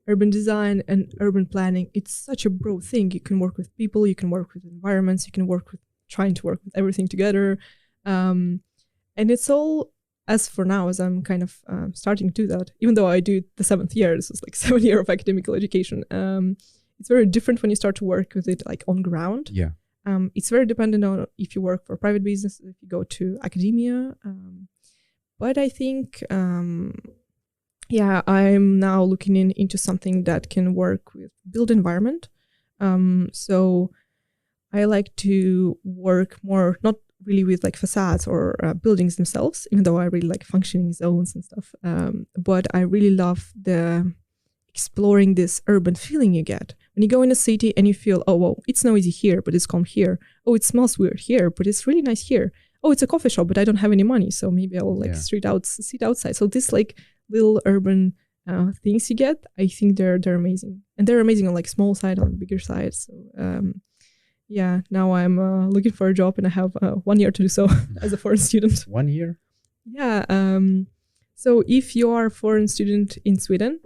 urban design and urban planning, it's such a broad thing. You can work with people, you can work with environments, you can trying to work with everything together. And it's all, as for now, as I'm kind of starting to do that, even though I do the 7th year, this is 7 years of academic education. It's very different when you start to work with it on ground. Yeah. It's very dependent on if you work for private business, if you go to academia. But I think, I'm now looking into something that can work with built environment. So I like to work more, not really with facades or buildings themselves, even though I really like functioning zones and stuff. But I really love exploring this urban feeling you get when you go in a city and you feel, oh, well, it's noisy here, but it's calm here. Oh, it smells weird here, but it's really nice here. Oh, it's a coffee shop, but I don't have any money, so maybe I will sit outside. So this little urban things you get, I think they're amazing, and they're amazing on small side, on bigger side. So now I'm looking for a job, and I have 1 year to do so as a foreign student. 1 year? Yeah. So if you are a foreign student in Sweden,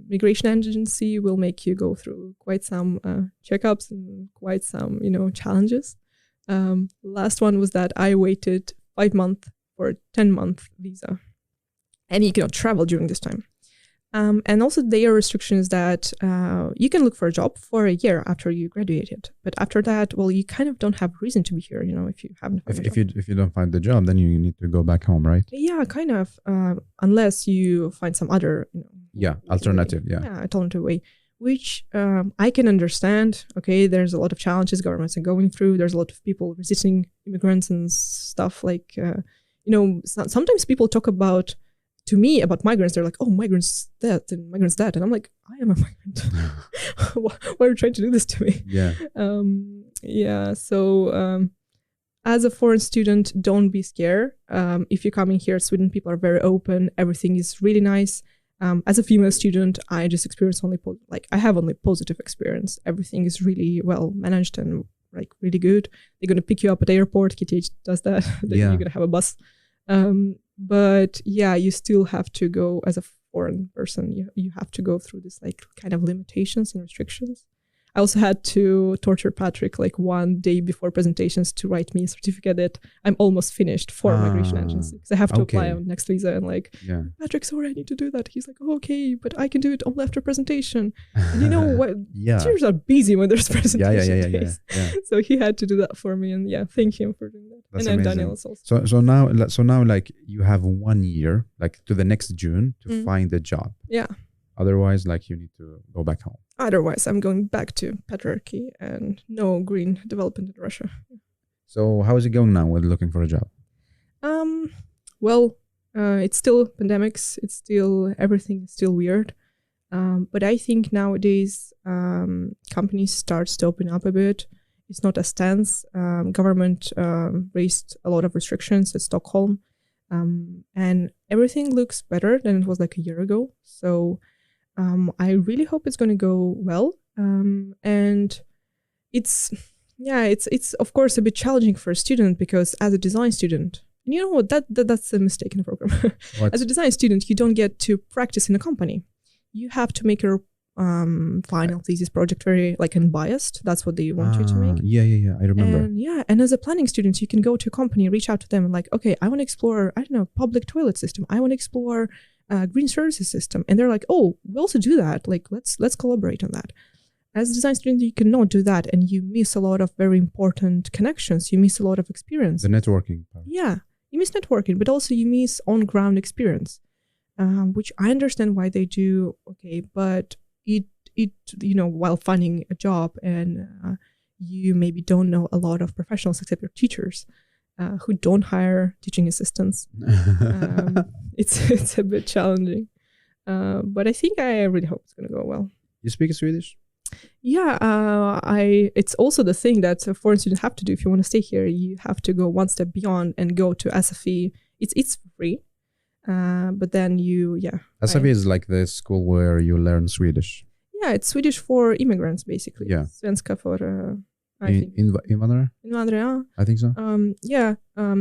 migration agency will make you go through quite some checkups and quite some challenges. Last one was that I waited 5 months for a 10-month visa. and you cannot travel during this time. And also there are restrictions that you can look for a job for a year after you graduated. But after that, well, you kind of don't have a reason to be here, if you haven't found a job. If you don't find the job, then you need to go back home, right? Yeah, kind of. Unless you find some other, alternative. Way. Yeah, alternative way, which I can understand. Okay, there's a lot of challenges governments are going through. There's a lot of people resisting immigrants and stuff like, sometimes people talk to me about migrants. They're like, oh, migrants that and migrants that. And I'm like, I am a migrant. Why are you trying to do this to me? Yeah. So as a foreign student, don't be scared. If you're coming here, Sweden people are very open. Everything is really nice. As a female student, I just experienced I have only positive experience. Everything is really well managed and like really good. They're going to pick you up at the airport. KTH does that. Then you're going to have a bus. But yeah, you still have to go as a foreign person. You have to go through this like kind of limitations and restrictions. I also had to torture Patrick like one day before presentations to write me a certificate that I'm almost finished for migration agency, because I have to apply on next visa and Patrick, sorry, I need to do that. He's like, oh, okay, but I can do it only after presentation. And you know what? Teachers are busy when there's presentation days. So he had to do that for me, and thank him for doing that. That's and then amazing. Daniel also. So now like you have 1 year, like to the next June to find a job. Yeah. Otherwise, like you need to go back home. Otherwise, I'm going back to patriarchy and no green development in Russia. So how is it going now with looking for a job? It's still pandemics. It's still, everything is still weird. But I think nowadays, companies start to open up a bit. It's not as tense. Government raised a lot of restrictions at Stockholm. And everything looks better than it was like a year ago. So I really hope it's going to go well. And it's of course a bit challenging for a student, because as a design student, and you know what, that's a mistake in the program. As a design student, you don't get to practice in a company. You have to make your final thesis project very like unbiased. That's what they want you to make. Yeah. I remember. And as a planning student, you can go to a company, reach out to them and like, okay, I want to explore, I don't know, public toilet system. I want to explore green services system. And they're like, oh, we also do that. Like, let's collaborate on that. As a design student, you cannot do that. And you miss a lot of very important connections. You miss a lot of experience. The networking part. Yeah, you miss networking, but also you miss on-ground experience, which I understand why they do. Okay, but it while finding a job and you maybe don't know a lot of professionals except your teachers who don't hire teaching assistants. It's a bit challenging, but I think I really hope it's going to go well. You speak Swedish? Yeah, it's also the thing that foreign students have to do. If you want to stay here, you have to go one step beyond and go to SFE. It's free. But then SFE is like the school where you learn Swedish. Yeah, it's Swedish for immigrants, basically. Yeah. Svenska för, I think. Invandrare? Invandrare, I think so.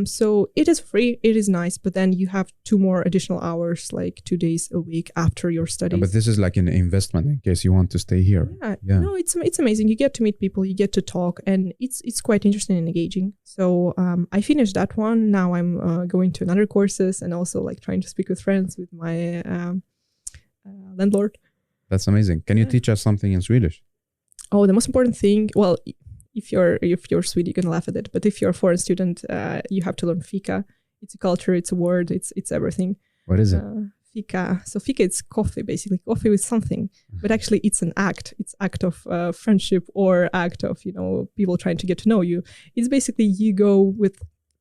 So it is free, it is nice, but then you have 2 more additional hours, like 2 days a week after your studies. But this is like an investment in case you want to stay here. Yeah. No, it's amazing. You get to meet people, you get to talk, and it's quite interesting and engaging. So I finished that one. Now I'm going to another courses and also like trying to speak with friends, with my landlord. That's amazing. Can you teach us something in Swedish? Oh, the most important thing, well, if you're Swedish, you can laugh at it. But if you're a foreign student, you have to learn fika. It's a culture, it's a word, it's everything. What is it? Fika. So fika, it's coffee, basically. Coffee with something. But actually, it's an act. It's act of friendship or act of, people trying to get to know you. It's basically you go with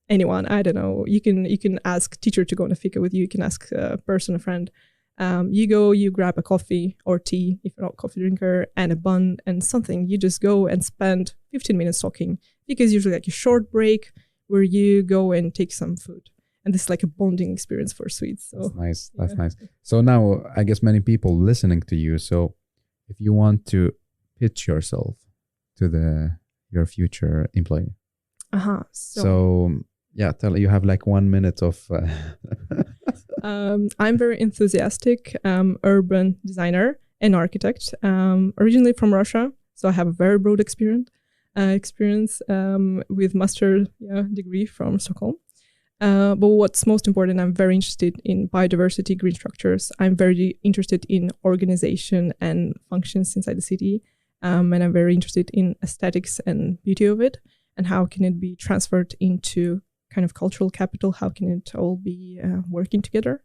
anyone. I don't know. You can ask teacher to go on a fika with you. You can ask a person, a friend. You go, you grab a coffee or tea, if you're not a coffee drinker, and a bun and something. You just go and spend 15 minutes talking, because usually like a short break where you go and take some food. And this is like a bonding experience for Swedes. So, that's nice. That's nice. So now I guess many people listening to you. So if you want to pitch yourself to your future employee. So you have like 1 minute of... I'm very enthusiastic urban designer and architect, originally from Russia. So I have a very broad experience with master degree from Stockholm. But what's most important, I'm very interested in biodiversity, green structures. I'm very interested in organization and functions inside the city. And I'm very interested in aesthetics and beauty of it, and how can it be transferred into kind of cultural capital? How can it all be working together?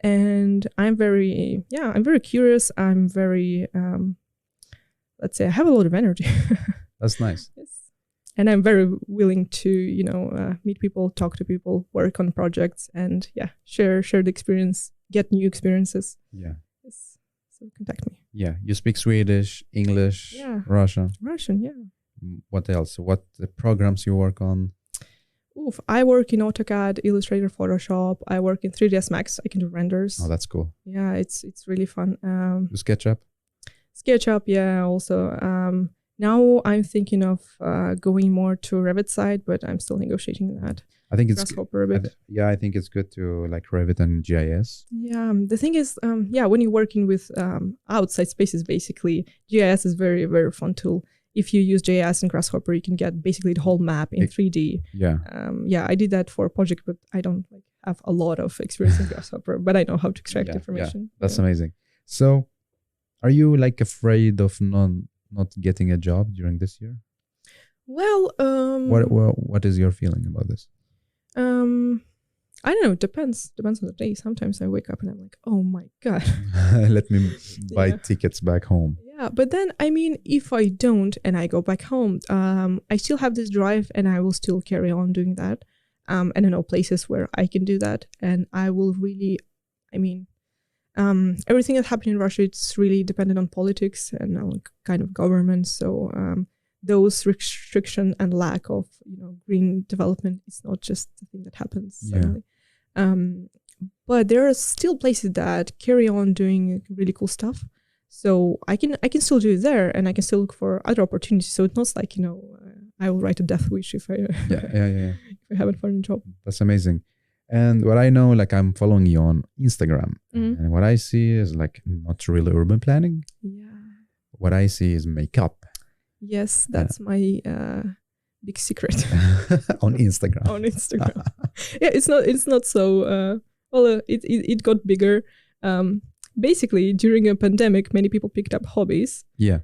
And I'm very curious. I'm very, let's say I have a lot of energy. That's nice. Yes. And I'm very willing to, meet people, talk to people, work on projects, and share the experience, get new experiences. Yeah. Yes. So contact me. Yeah. You speak Swedish, English, Russian. Yeah. What else? What programs you work on? I work in AutoCAD, Illustrator, Photoshop. I work in 3ds Max. I can do renders. Oh, that's cool. Yeah, it's really fun. Do SketchUp? SketchUp, yeah. Also, now I'm thinking of going more to Revit side, but I'm still negotiating that. I think it's Grasshopper a bit. I think it's good to like Revit and GIS. Yeah, the thing is, when you're working with outside spaces, basically, GIS is very, very fun tool. If you use GIS and Grasshopper, you can get basically the whole map in 3D. Yeah. I did that for a project, but I don't have a lot of experience in Grasshopper, but I know how to extract information. Yeah. That's amazing. So, are you like afraid of not getting a job during this year? Well, what is your feeling about this? I don't know. It depends on the day. Sometimes I wake up and I'm like, oh my God. Let me buy tickets back home. Yeah. But then, if I don't and I go back home, I still have this drive and I will still carry on doing that. And I know places where I can do that. And I will really, everything that's happening in Russia, it's really dependent on politics and on kind of government. So those restriction and lack of green development is not just the thing that happens suddenly. But there are still places that carry on doing really cool stuff. So I can still do it there, and I can still look for other opportunities. So it's not like I will write a death wish if I if I haven't found a job. That's amazing. And what I know, like I'm following you on Instagram, and what I see is like not really urban planning. Yeah. What I see is makeup. Yes, that's my big secret. On Instagram. On Instagram. Yeah, it's not so it got bigger. Basically, during a pandemic, many people picked up hobbies. Yeah.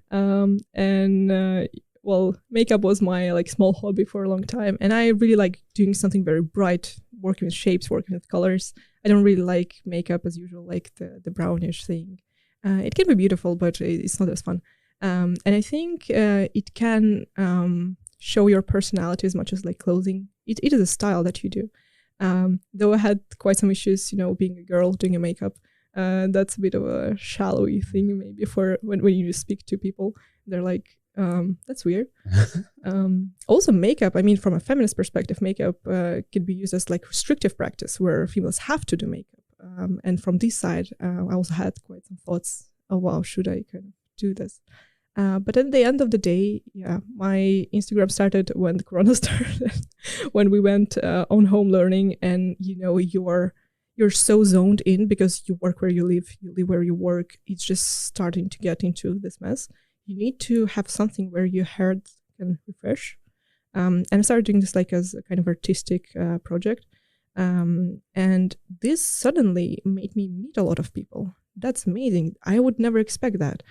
Makeup was my small hobby for a long time, and I really like doing something very bright, working with shapes, working with colors. I don't really like makeup as usual, like the brownish thing. It can be beautiful, but it's not as fun. And I think it can show your personality as much as like clothing. It is a style that you do. Though I had quite some issues, being a girl doing a makeup. That's a bit of a shallowy thing maybe for when you speak to people. They're like, that's weird. Also makeup, from a feminist perspective, makeup could be used as like restrictive practice where females have to do makeup. And from this side, I also had quite some thoughts, oh wow, should I kind of do this? But at the end of the day, my Instagram started when the corona started, when we went on home learning, and you're so zoned in because you work where you live where you work. It's just starting to get into this mess. You need to have something where your heart can refresh. And I started doing this like as a kind of artistic project. And this suddenly made me meet a lot of people. That's amazing. I would never expect that.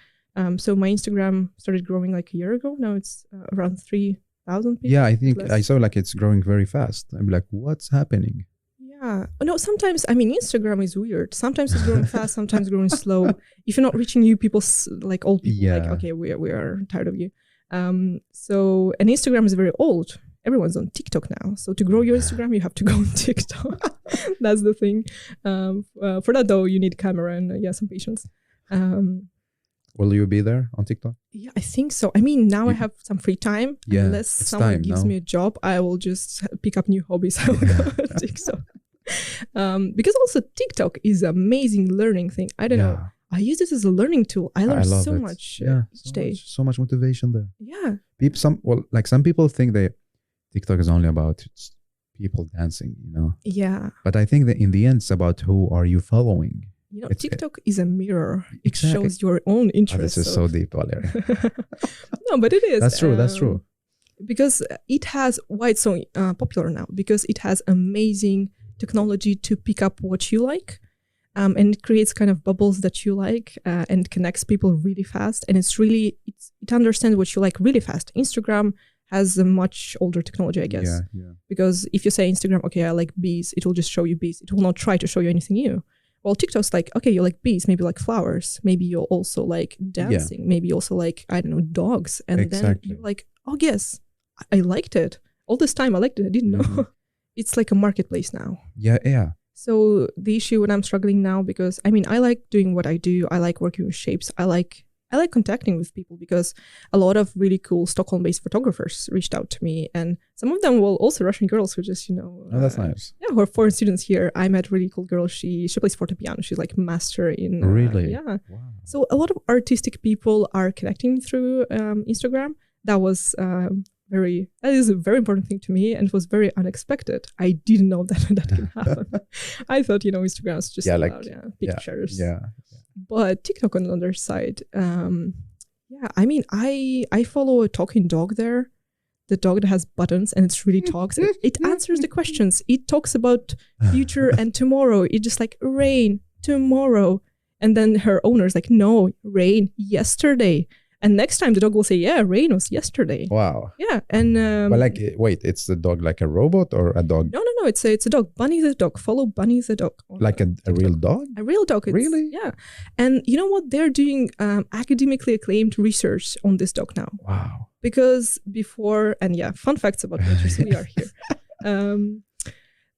So my Instagram started growing like a year ago. Now it's around 3,000 people. Yeah, I think I saw like it's growing very fast. I'm like, what's happening? Yeah. No, sometimes, Instagram is weird. Sometimes it's growing fast, sometimes growing slow. If you're not reaching new people, like old people, like, okay, we are tired of you. And Instagram is very old. Everyone's on TikTok now. So to grow your Instagram, you have to go on TikTok. That's the thing. For that though, you need camera and some patience. Will you be there on TikTok? Yeah, I think so. Now I have some free time. Yeah, unless someone gives me a job, I will just pick up new hobbies. I will go on TikTok. Because also TikTok is an amazing learning thing. I don't know. I use this as a learning tool. I learn so much each day. So much motivation there. Yeah. Some people think that TikTok is only about people dancing, Yeah. But I think that in the end, it's about who are you following. TikTok is a mirror. It Exactly. shows your own interests. This is so deep, Valeriia. No, but it is. That's true. because it has why it's so popular now, because it has amazing technology to pick up what you like. And it creates kind of bubbles that you like and connects people really fast. And it understands what you like really fast. Instagram has a much older technology, I guess. Yeah. Because if you say Instagram, okay, I like bees, it will just show you bees. It will not try to show you anything new. Well, TikTok's like, okay, you like bees, maybe you like flowers. Maybe you'll also like dancing. Yeah. Maybe you also like, I don't know, dogs. And then you're like, oh, yes, I liked it. All this time I liked it. I didn't know. It's like a marketplace now. Yeah. So the issue when I'm struggling now, because I mean, I like doing what I do. I like working with shapes. I like contacting with people, because a lot of really cool Stockholm-based photographers reached out to me, and some of them were also Russian girls who just, oh, that's nice. Yeah, who are foreign students here. I met a really cool girl. She plays fortepiano. She's like master in really. Yeah. Wow. So a lot of artistic people are connecting through Instagram. That is a very important thing to me, and it was very unexpected. I didn't know that can happen. I thought, Instagram is just about pictures. Yeah. But TikTok on the other side, I mean, I follow a talking dog there. The dog that has buttons and it really talks. It answers the questions. It talks about future and tomorrow. It just like rain tomorrow, and then her owner's like, no, rain yesterday. And next time the dog will say, yeah, rain was yesterday. Wow. Yeah. And but like, wait, it's the dog like a robot or a dog? No. It's a dog. Bunny the dog. Follow Bunny the dog. Like a real dog? A real dog. Really? Yeah. And you know what? They're doing academically acclaimed research on this dog now. Wow. Because before, and yeah, fun facts about nature, so we are here.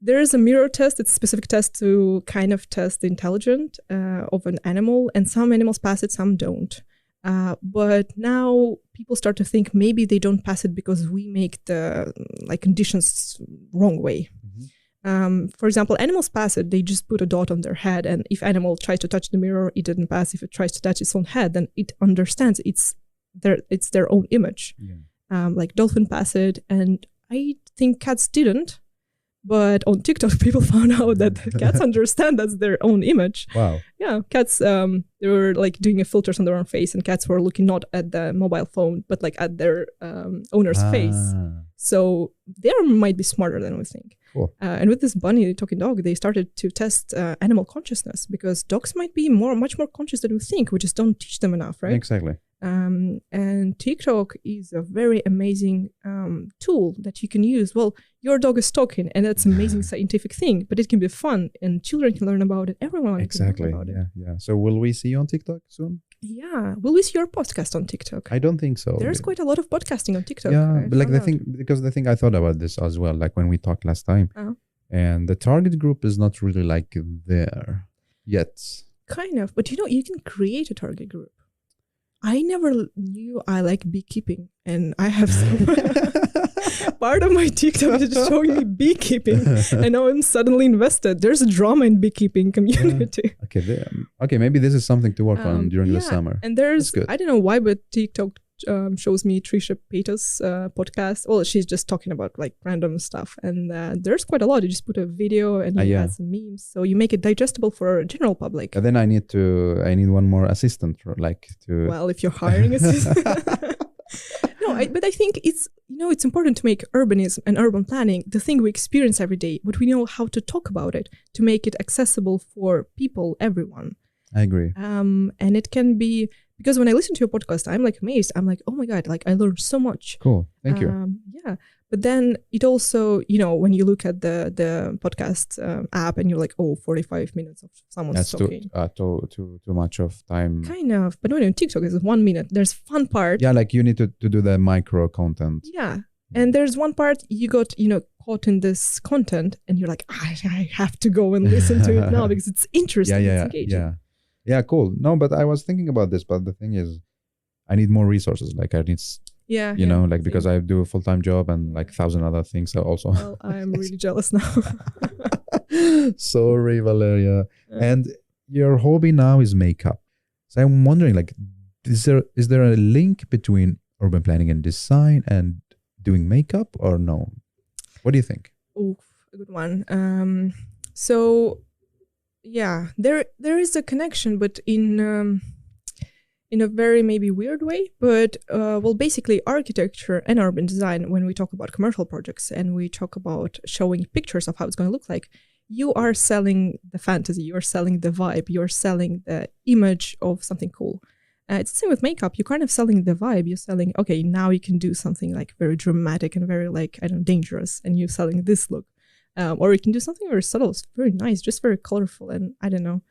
There is a mirror test. It's a specific test to kind of test the intelligence of an animal, and some animals pass it, some don't. But now people start to think maybe they don't pass it because we make the conditions wrong way. For example, animals pass it, they just put a dot on their head, and if animal tries to touch the mirror, it didn't pass. If it tries to touch its own head, then it understands it's their own image. Like dolphin pass it, and I think cats didn't. But on TikTok, people found out that cats understand that's their own image. Wow. Yeah, cats, they were like doing a filters on their own face, and cats were looking not at the mobile phone, but like at their owner's face. So they might be smarter than we think. Cool. And with this bunny talking dog, they started to test animal consciousness, because dogs might be much more conscious than we think. We just don't teach them enough, right? Exactly. And TikTok is a very amazing tool that you can use. Well, your dog is talking, and that's an amazing scientific thing, but it can be fun, and children can learn about it. Everyone can learn about it. Yeah. So will we see you on TikTok soon? Yeah. Will we see your podcast on TikTok? I don't think so. There's quite a lot of podcasting on TikTok. Yeah, but like the thing I thought about this as well, like when we talked last time, and the target group is not really like there yet. Kind of, but you can create a target group. I never knew I like beekeeping, and I have part of my TikTok is showing me beekeeping, and now I'm suddenly invested. There's a drama in beekeeping community. Okay, maybe this is something to work on during the summer. And there's, I don't know why, but TikTok shows me Trisha Paytas podcast. Well, she's just talking about like random stuff, and there's quite a lot. You just put a video and you add some memes, so you make it digestible for general public. And then I need one more assistant, Well, if you're hiring assistant. But I think it's important to make urbanism and urban planning the thing we experience every day, but we know how to talk about it to make it accessible for people, everyone. I agree. And it can be, because when I listen to your podcast, I'm like amazed. I'm like, oh my God, like I learned so much. Cool. Thank you. Yeah. But then it also, when you look at the podcast app and you're like, 45 minutes of someone's talking. That's too much of time. Kind of. But no, in TikTok is 1 minute. There's fun part. Yeah, like you need to do the micro content. Yeah. And there's one part you got, caught in this content, and you're like, I have to go and listen to it now because it's interesting. It's engaging. Yeah, cool. No, but I was thinking about this, but the thing is, I need more resources. Like I need, because I do a full-time job and like 1,000 other things also. Well, I'm really jealous now. Sorry, Valeriia. And your hobby now is makeup. So I'm wondering, like, is there a link between urban planning and design and doing makeup, or no? What do you think? Oh, a good one. So yeah, there is a connection, but in in a very maybe weird way, but well, basically architecture and urban design, when we talk about commercial projects and we talk about showing pictures of how it's going to look like, you are selling the fantasy, you're selling the vibe, you're selling the image of something cool. It's the same with makeup. You're kind of selling the vibe. You're selling, okay, now you can do something like very dramatic and very like, I don't know, dangerous, and you're selling this look. Or you can do something very subtle, it's very nice, just very colorful. And I don't know,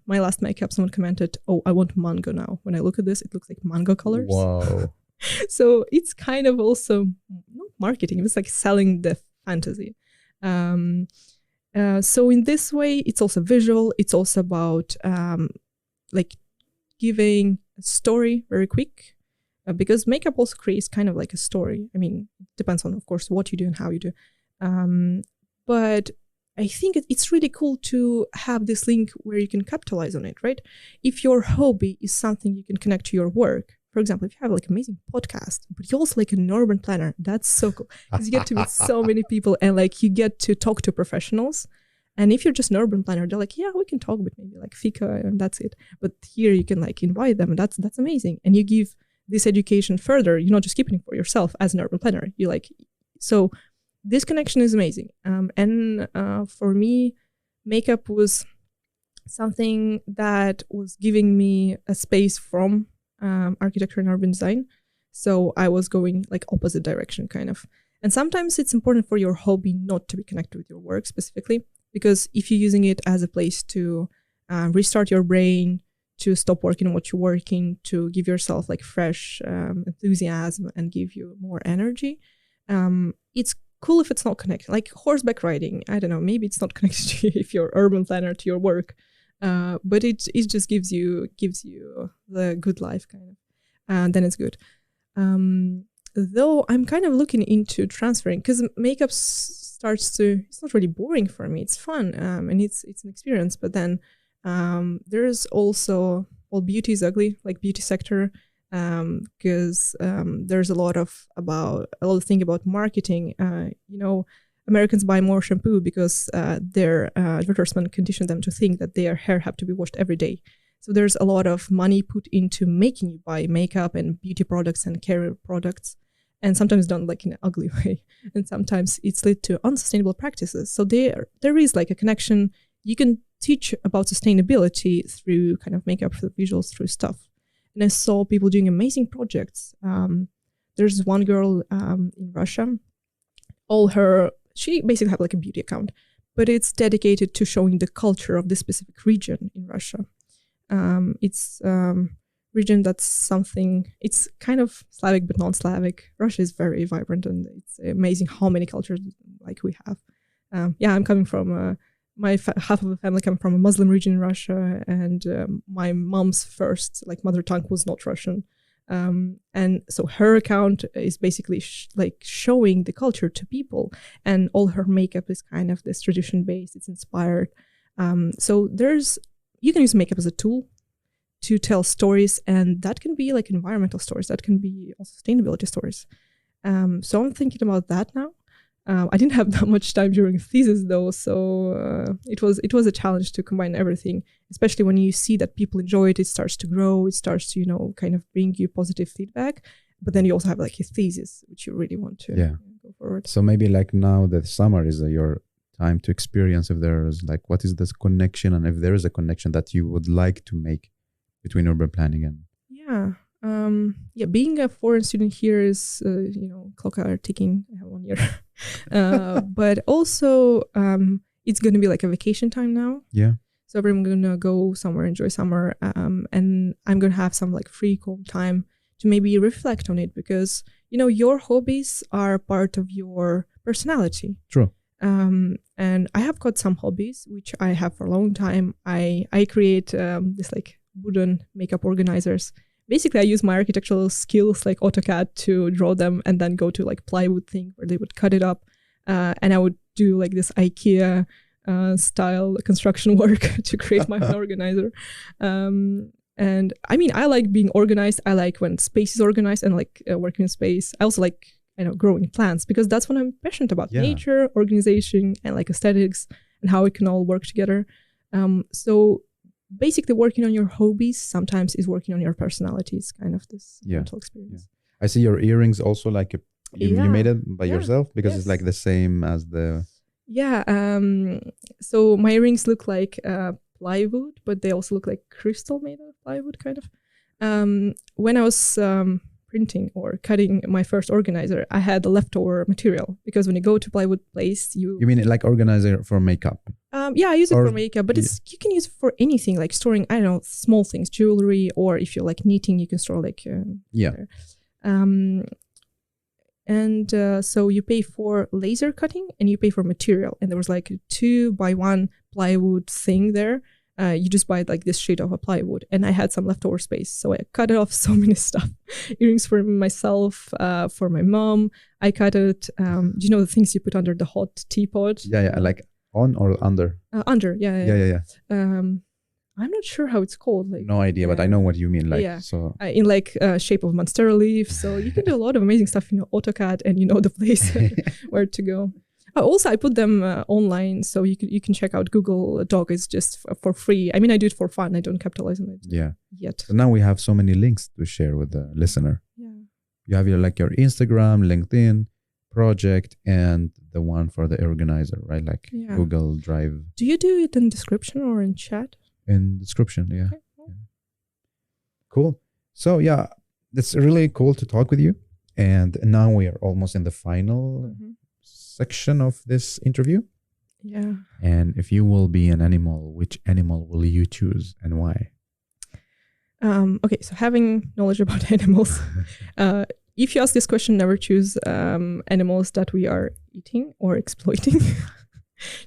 my last makeup, someone commented, oh, I want mango now. When I look at this, it looks like mango colors. Wow. So it's kind of also not marketing, it's like selling the fantasy. So in this way, it's also visual. It's also about like giving a story very quick, because makeup also creates kind of like a story. I mean, it depends on, of course, what you do and how you do. But I think it's really cool to have this link where you can capitalize on it, right? If your hobby is something you can connect to your work, for example, if you have like amazing podcast, but you're also like an urban planner, that's so cool because you get to meet so many people and like you get to talk to professionals. And if you're just an urban planner, they're like, yeah, we can talk, but maybe like fika and that's it. But here you can like invite them, and that's amazing. And you give this education further. You're not just keeping it for yourself as an urban planner. You like, so this connection is amazing. And for me, makeup was something that was giving me a space from architecture and urban design. So I was going like opposite direction kind of. And sometimes it's important for your hobby not to be connected with your work specifically, because if you're using it as a place to restart your brain, to stop working on what you're working, to give yourself like fresh enthusiasm and give you more energy, it's cool if it's not connected. Like horseback riding, I don't know, maybe it's not connected to you if you're urban planner to your work, but it just gives you the good life kind of, and then it's good. Though I'm kind of looking into transferring, because makeup it's not really boring for me. It's fun, and it's an experience. But then there's also, well, beauty is ugly, like beauty sector, because there's a lot of thing about marketing. Americans buy more shampoo because their advertisement conditioned them to think that their hair have to be washed every day. So there's a lot of money put into making you buy makeup and beauty products and care products, and sometimes done like in an ugly way, and sometimes it's led to unsustainable practices. So there is like a connection. You can teach about sustainability through kind of makeup, through visuals, through stuff. And I saw people doing amazing projects. There's one girl in Russia. She basically have like a beauty account, but it's dedicated to showing the culture of this specific region in Russia. It's region that's something, it's kind of Slavic but non-Slavic. Russia is very vibrant, and it's amazing how many cultures like we have. I'm coming from half of the family come from a Muslim region in Russia, and my mom's first like mother tongue was not Russian, and so her account is basically showing the culture to people, and all her makeup is kind of this tradition based. It's inspired. So you can use makeup as a tool to tell stories, and that can be like environmental stories, that can be also sustainability stories. So I'm thinking about that now. I didn't have that much time during thesis though, so it was a challenge to combine everything, especially when you see that people enjoy it. It starts to grow, it starts to kind of bring you positive feedback, but then you also have like a thesis which you really want to go forward. So maybe like now the summer is your time to experience if there's like, what is this connection, and if there is a connection that you would like to make between urban planning and being a foreign student here is clock are ticking. I have 1 year. But also it's going to be like a vacation time now. So I'm going to go somewhere, enjoy summer, and I'm going to have some like free calm time to maybe reflect on it, because your hobbies are part of your personality. True. And I have got some hobbies which I have for a long time. I create this like wooden makeup organizers. Basically, I use my architectural skills like AutoCAD to draw them, and then go to like plywood thing where they would cut it up, and I would do like this IKEA style construction work to create my own organizer. And I mean, I like being organized. I like when space is organized and like working in space. I also like growing plants, because that's what I'm passionate about: nature, organization, and like aesthetics, and how it can all work together. So basically working on your hobbies sometimes is working on your personalities, kind of this Yeah. mental experience. I see your earrings also like you made it by Yeah. yourself because it's Yes. like the same as the. Yeah. So my earrings look like plywood, but they also look like crystal made of plywood, kind of. When I was printing or cutting my first organizer, I had the leftover material because when you go to plywood place, You mean it like organizer for makeup? yeah, I use it Or- for makeup, but you can use it for anything, like storing, I don't know, small things, jewelry, or if you like knitting, you can store like Yeah. there. So you pay for laser cutting and you pay for material, and there was like a 2x1 plywood thing there. You just buy like this sheet of a plywood, and I had some leftover space, so I cut off so many stuff. Earrings for myself, for my mom. I cut it. Do you know the things you put under the hot teapot? Yeah, like on or under. Under, Yeah. I'm not sure how it's called. Like, No idea, but I know what you mean. Like, yeah. so. In like shape of monstera leaf, so you can do a lot of amazing stuff in AutoCAD, and you know the place where to go. Also, I put them online, so you can check out Google Doc. It's just for free. I mean, I do it for fun. I don't capitalize on it yet. So now we have so many links to share with the listener. Yeah. You have your Instagram, LinkedIn, project, and the one for the organizer, right? Like Google Drive. Do you do it in description or in chat? In description, yeah. Okay. Yeah. Cool. So yeah, it's really cool to talk with you. And now we are almost in the final section of this interview. Yeah. And if you will be an animal, which animal will you choose and why? Okay, so having knowledge about animals, if you ask this question, never choose animals that we are eating or exploiting.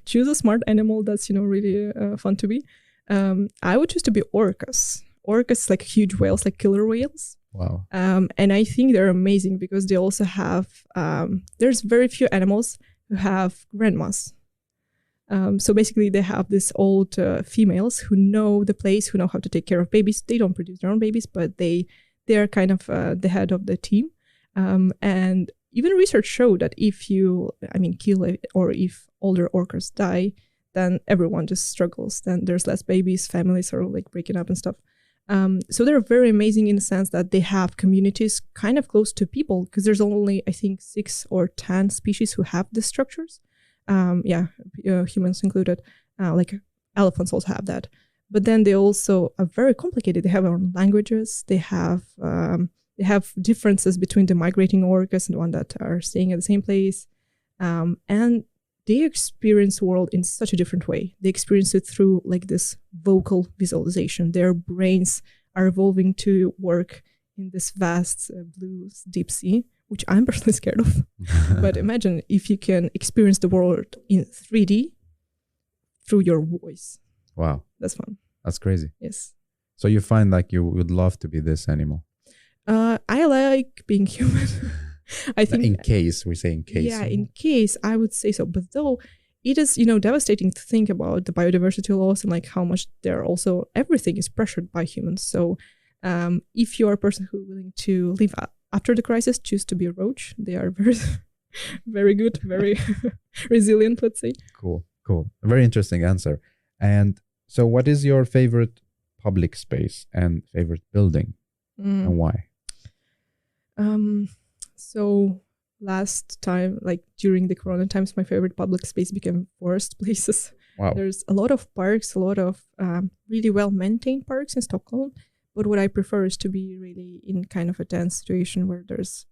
Choose a smart animal that's really fun to be. I would choose to be orcas. Orcas, like huge whales, like killer whales. Wow. And I think they're amazing because they also have, there's very few animals who have grandmas. So basically they have these old females who know the place, who know how to take care of babies. They don't produce their own babies, but they are kind of the head of the team. And even research showed that if you, kill it, or if older orcas die, then everyone just struggles. Then there's less babies, families are like breaking up and stuff. So they're very amazing in the sense that they have communities kind of close to people, because there's only, I think, 6 or 10 species who have these structures. Humans included. Like elephants also have that. But then they also are very complicated. They have their own languages. They have differences between the migrating orcas and the one that are staying at the same place. And they experience the world in such a different way. They experience it through like this vocal visualization. Their brains are evolving to work in this vast blue deep sea, which I'm personally scared of. But imagine if you can experience the world in 3D through your voice. Wow. That's fun. That's crazy. Yes. So you find like you would love to be this animal? I like being human. I think in case. Yeah, in case, I would say so. But though it is, devastating to think about the biodiversity loss and like how much everything is pressured by humans. So if you are a person who is willing to live after the crisis, choose to be a roach. They are very, very good, very resilient, let's say. Cool. A very interesting answer. And so what is your favorite public space and favorite building and why? So last time, like during the Corona times, my favorite public space became forest places. Wow. There's a lot of parks, a lot of really well-maintained parks in Stockholm. But what I prefer is to be really in kind of a dense situation where there's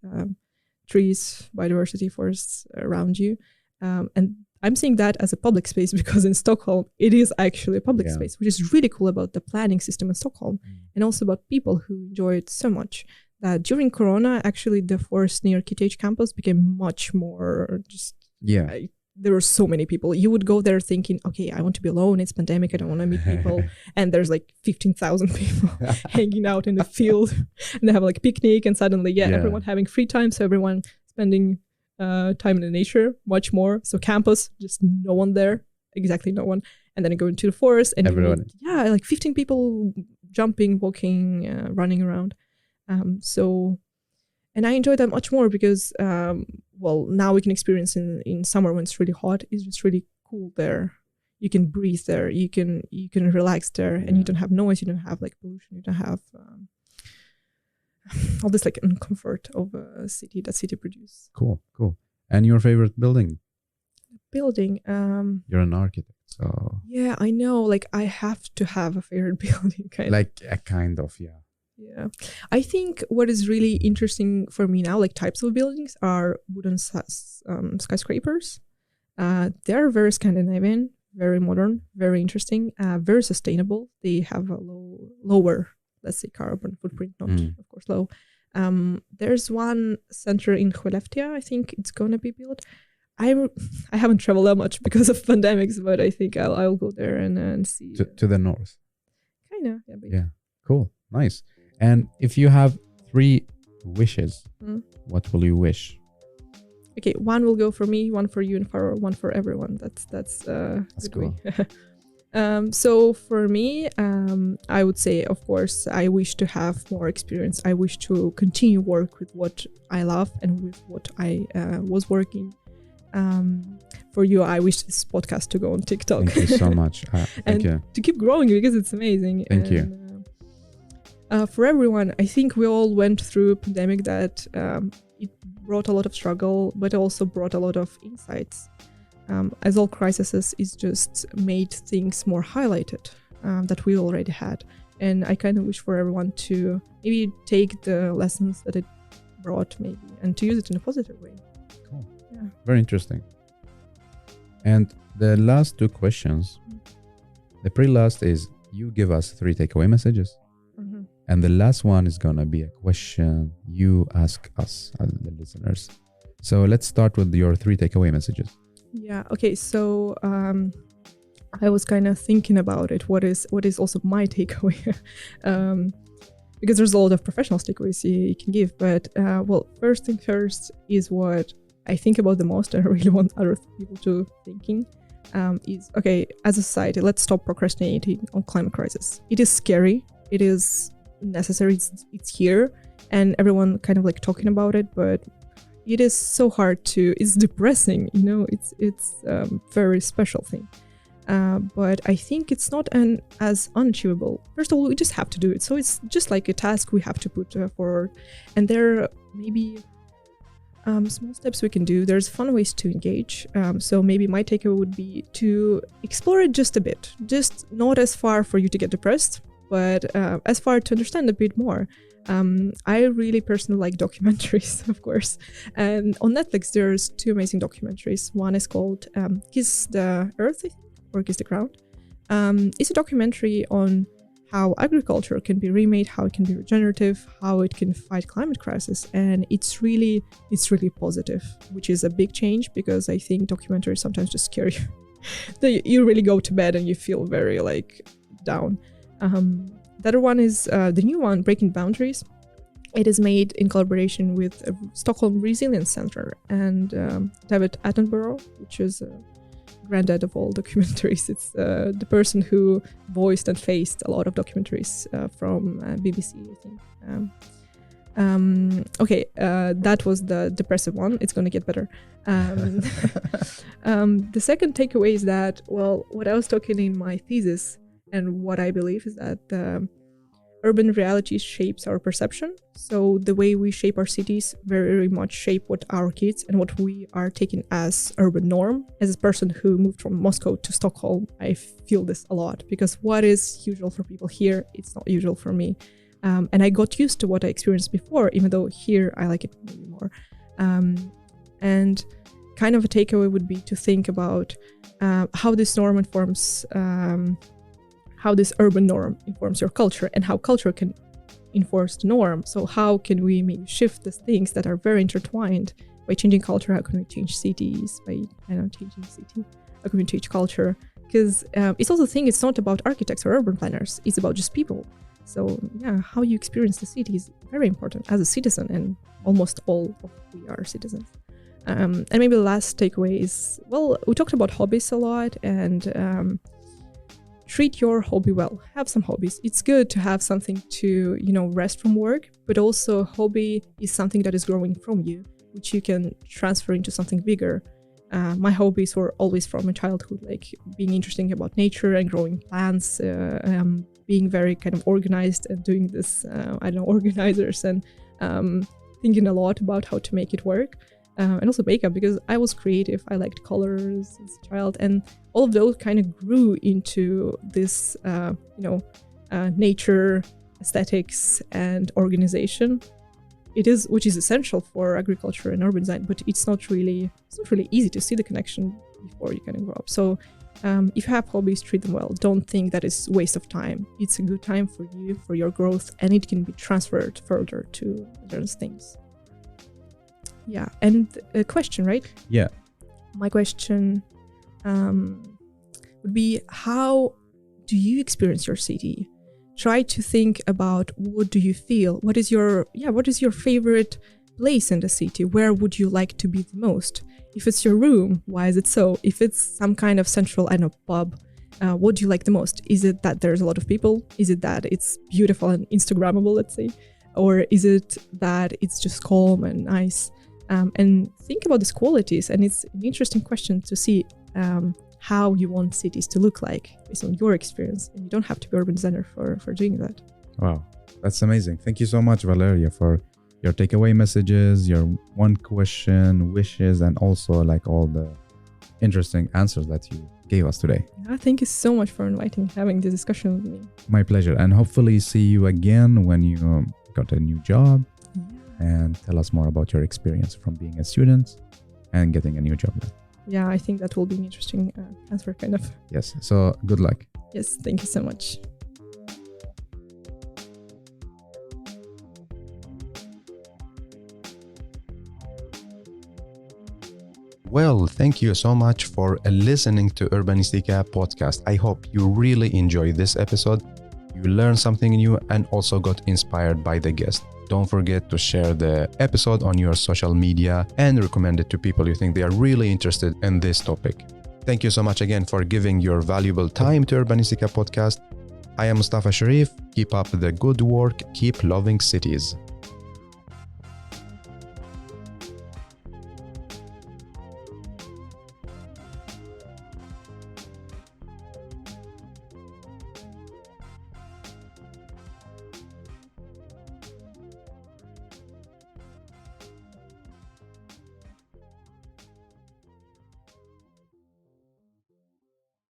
trees, biodiversity, forests around you. And I'm saying that as a public space because in Stockholm, it is actually a public space, which is really cool about the planning system in Stockholm and also about people who enjoy it so much. That during Corona, actually, the forest near KTH campus became much more there were so many people. You would go there thinking, okay, I want to be alone. It's pandemic. I don't want to meet people. And there's like 15,000 people hanging out in the field. And they have like picnic and suddenly, everyone having free time. So everyone spending time in the nature much more. So campus, just no one there. Exactly no one. And then I go into the forest and everyone. Like 15 people jumping, walking, running around. And I enjoy that much more because, now we can experience in summer when it's really hot. It's just really cool there. you can breathe there, you can relax there, and you don't have noise, you don't have like pollution, you don't have all this like uncomfort of a city that city produce. Cool. And your favorite building? Building. You're an architect, so Yeah, I know. Like I have to have a favorite building, kind of. like a kind of, yeah. Yeah, I think what is really interesting for me now, like types of buildings, are wooden skyscrapers. They're very Scandinavian, very modern, very interesting, very sustainable. They have a lower, let's say, carbon footprint, not of course low. There's one center in Skellefteå, I think it's gonna be built. I haven't traveled that much because of pandemics, but I think I'll go there and see. To the north. Kinda, yeah. Yeah, cool, nice. And if you have 3 wishes, what will you wish? Okay, one will go for me, one for you, and one for everyone. That's cool. So for me, I would say, of course, I wish to have more experience. I wish to continue work with what I love and with what I was working. For you, I wish this podcast to go on TikTok. Thank you so much. Thank you. To keep growing because it's amazing. Thank you. For everyone, I think we all went through a pandemic that it brought a lot of struggle, but also brought a lot of insights. As all crises, it's just made things more highlighted that we already had. And I kind of wish for everyone to maybe take the lessons that it brought maybe and to use it in a positive way. Cool. Yeah. Very interesting. And the last 2 questions, the pre-last is you give us 3 takeaway messages. And the last one is going to be a question you ask us, the listeners. So let's start with your 3 takeaway messages. Yeah. Okay. So I was kind of thinking about it. What is also my takeaway? Because there's a lot of professional takeaways you can give. But well, first thing first is what I think about the most, and I really want other people to thinking. Is okay, as a society, let's stop procrastinating on climate crisis. It is scary. It is necessary. It's here, and everyone kind of like talking about it, but it is so hard to. It's depressing, you know. It's very special thing, but I think it's not as unachievable. First of all, we just have to do it. So it's just like a task we have to put forward, and there are maybe small steps we can do. There's fun ways to engage. So maybe my takeaway would be to explore it just a bit, just not as far for you to get depressed, but as far to understand a bit more. I really personally like documentaries, of course. And on Netflix, there's 2 amazing documentaries. One is called Kiss the Earth, I think, or Kiss the Ground. It's a documentary on how agriculture can be remade, how it can be regenerative, how it can fight climate crisis. And it's really positive, which is a big change because I think documentaries sometimes just scare you. You really go to bed and you feel very like down. The other one is the new one, Breaking Boundaries. It is made in collaboration with Stockholm Resilience Center and David Attenborough, which is granddad of all documentaries. It's the person who voiced and faced a lot of documentaries from BBC, I think. Okay, that was the depressive one. It's going to get better. The second takeaway is that, well, what I was talking in my thesis and what I believe is that urban reality shapes our perception. So the way we shape our cities very much shape what our kids and what we are taking as urban norm. As a person who moved from Moscow to Stockholm, I feel this a lot because what is usual for people here, it's not usual for me. And I got used to what I experienced before, even though here I like it maybe more. And kind of a takeaway would be to think about how this norm informs how this urban norm informs your culture and how culture can enforce the norm. So how can we maybe shift the things that are very intertwined by changing culture? How can we change cities by, changing city? How can we change culture? Because it's also a thing, it's not about architects or urban planners, it's about just people. So yeah, how you experience the city is very important as a citizen, and almost all of we are citizens. And maybe the last takeaway is, well, we talked about hobbies a lot, and treat your hobby well. Have some hobbies. It's good to have something to, rest from work, but also hobby is something that is growing from you, which you can transfer into something bigger. My hobbies were always from my childhood, like being interested about nature and growing plants, being very kind of organized and doing this, organizers and thinking a lot about how to make it work. And also makeup, because I was creative. I liked colors as a child, and all of those kind of grew into this, nature, aesthetics, and organization. Which is essential for agriculture and urban design, but it's not really easy to see the connection before you kind of grow up. So if you have hobbies, treat them well. Don't think that it's a waste of time. It's a good time for you, for your growth, and it can be transferred further to other things. Yeah, and a question, right? Yeah. My question would be, how do you experience your city? Try to think about, what do you feel? What is your favorite place in the city? Where would you like to be the most? If it's your room, why is it so? If it's some kind of central, pub, what do you like the most? Is it that there's a lot of people? Is it that it's beautiful and Instagrammable, let's say? Or is it that it's just calm and nice? And think about these qualities. And it's an interesting question to see how you want cities to look like based on your experience. And you don't have to be urban designer for doing that. Wow, that's amazing. Thank you so much, Valeriia, for your takeaway messages, your one question, wishes, and also like all the interesting answers that you gave us today. Yeah, thank you so much for having this discussion with me. My pleasure. And hopefully see you again when you got a new job. Yeah. And tell us more about your experience from being a student and getting a new job. Yeah, I think that will be an interesting answer, kind of. Yes. So good luck. Yes, thank you so much. Well, thank you so much for listening to Urbanistica podcast. I hope you really enjoyed this episode. You learned something new and also got inspired by the guest. Don't forget to share the episode on your social media and recommend it to people you think they are really interested in this topic. Thank you so much again for giving your valuable time to Urbanistica podcast. I am Mustafa Sharif. Keep up the good work. Keep loving cities.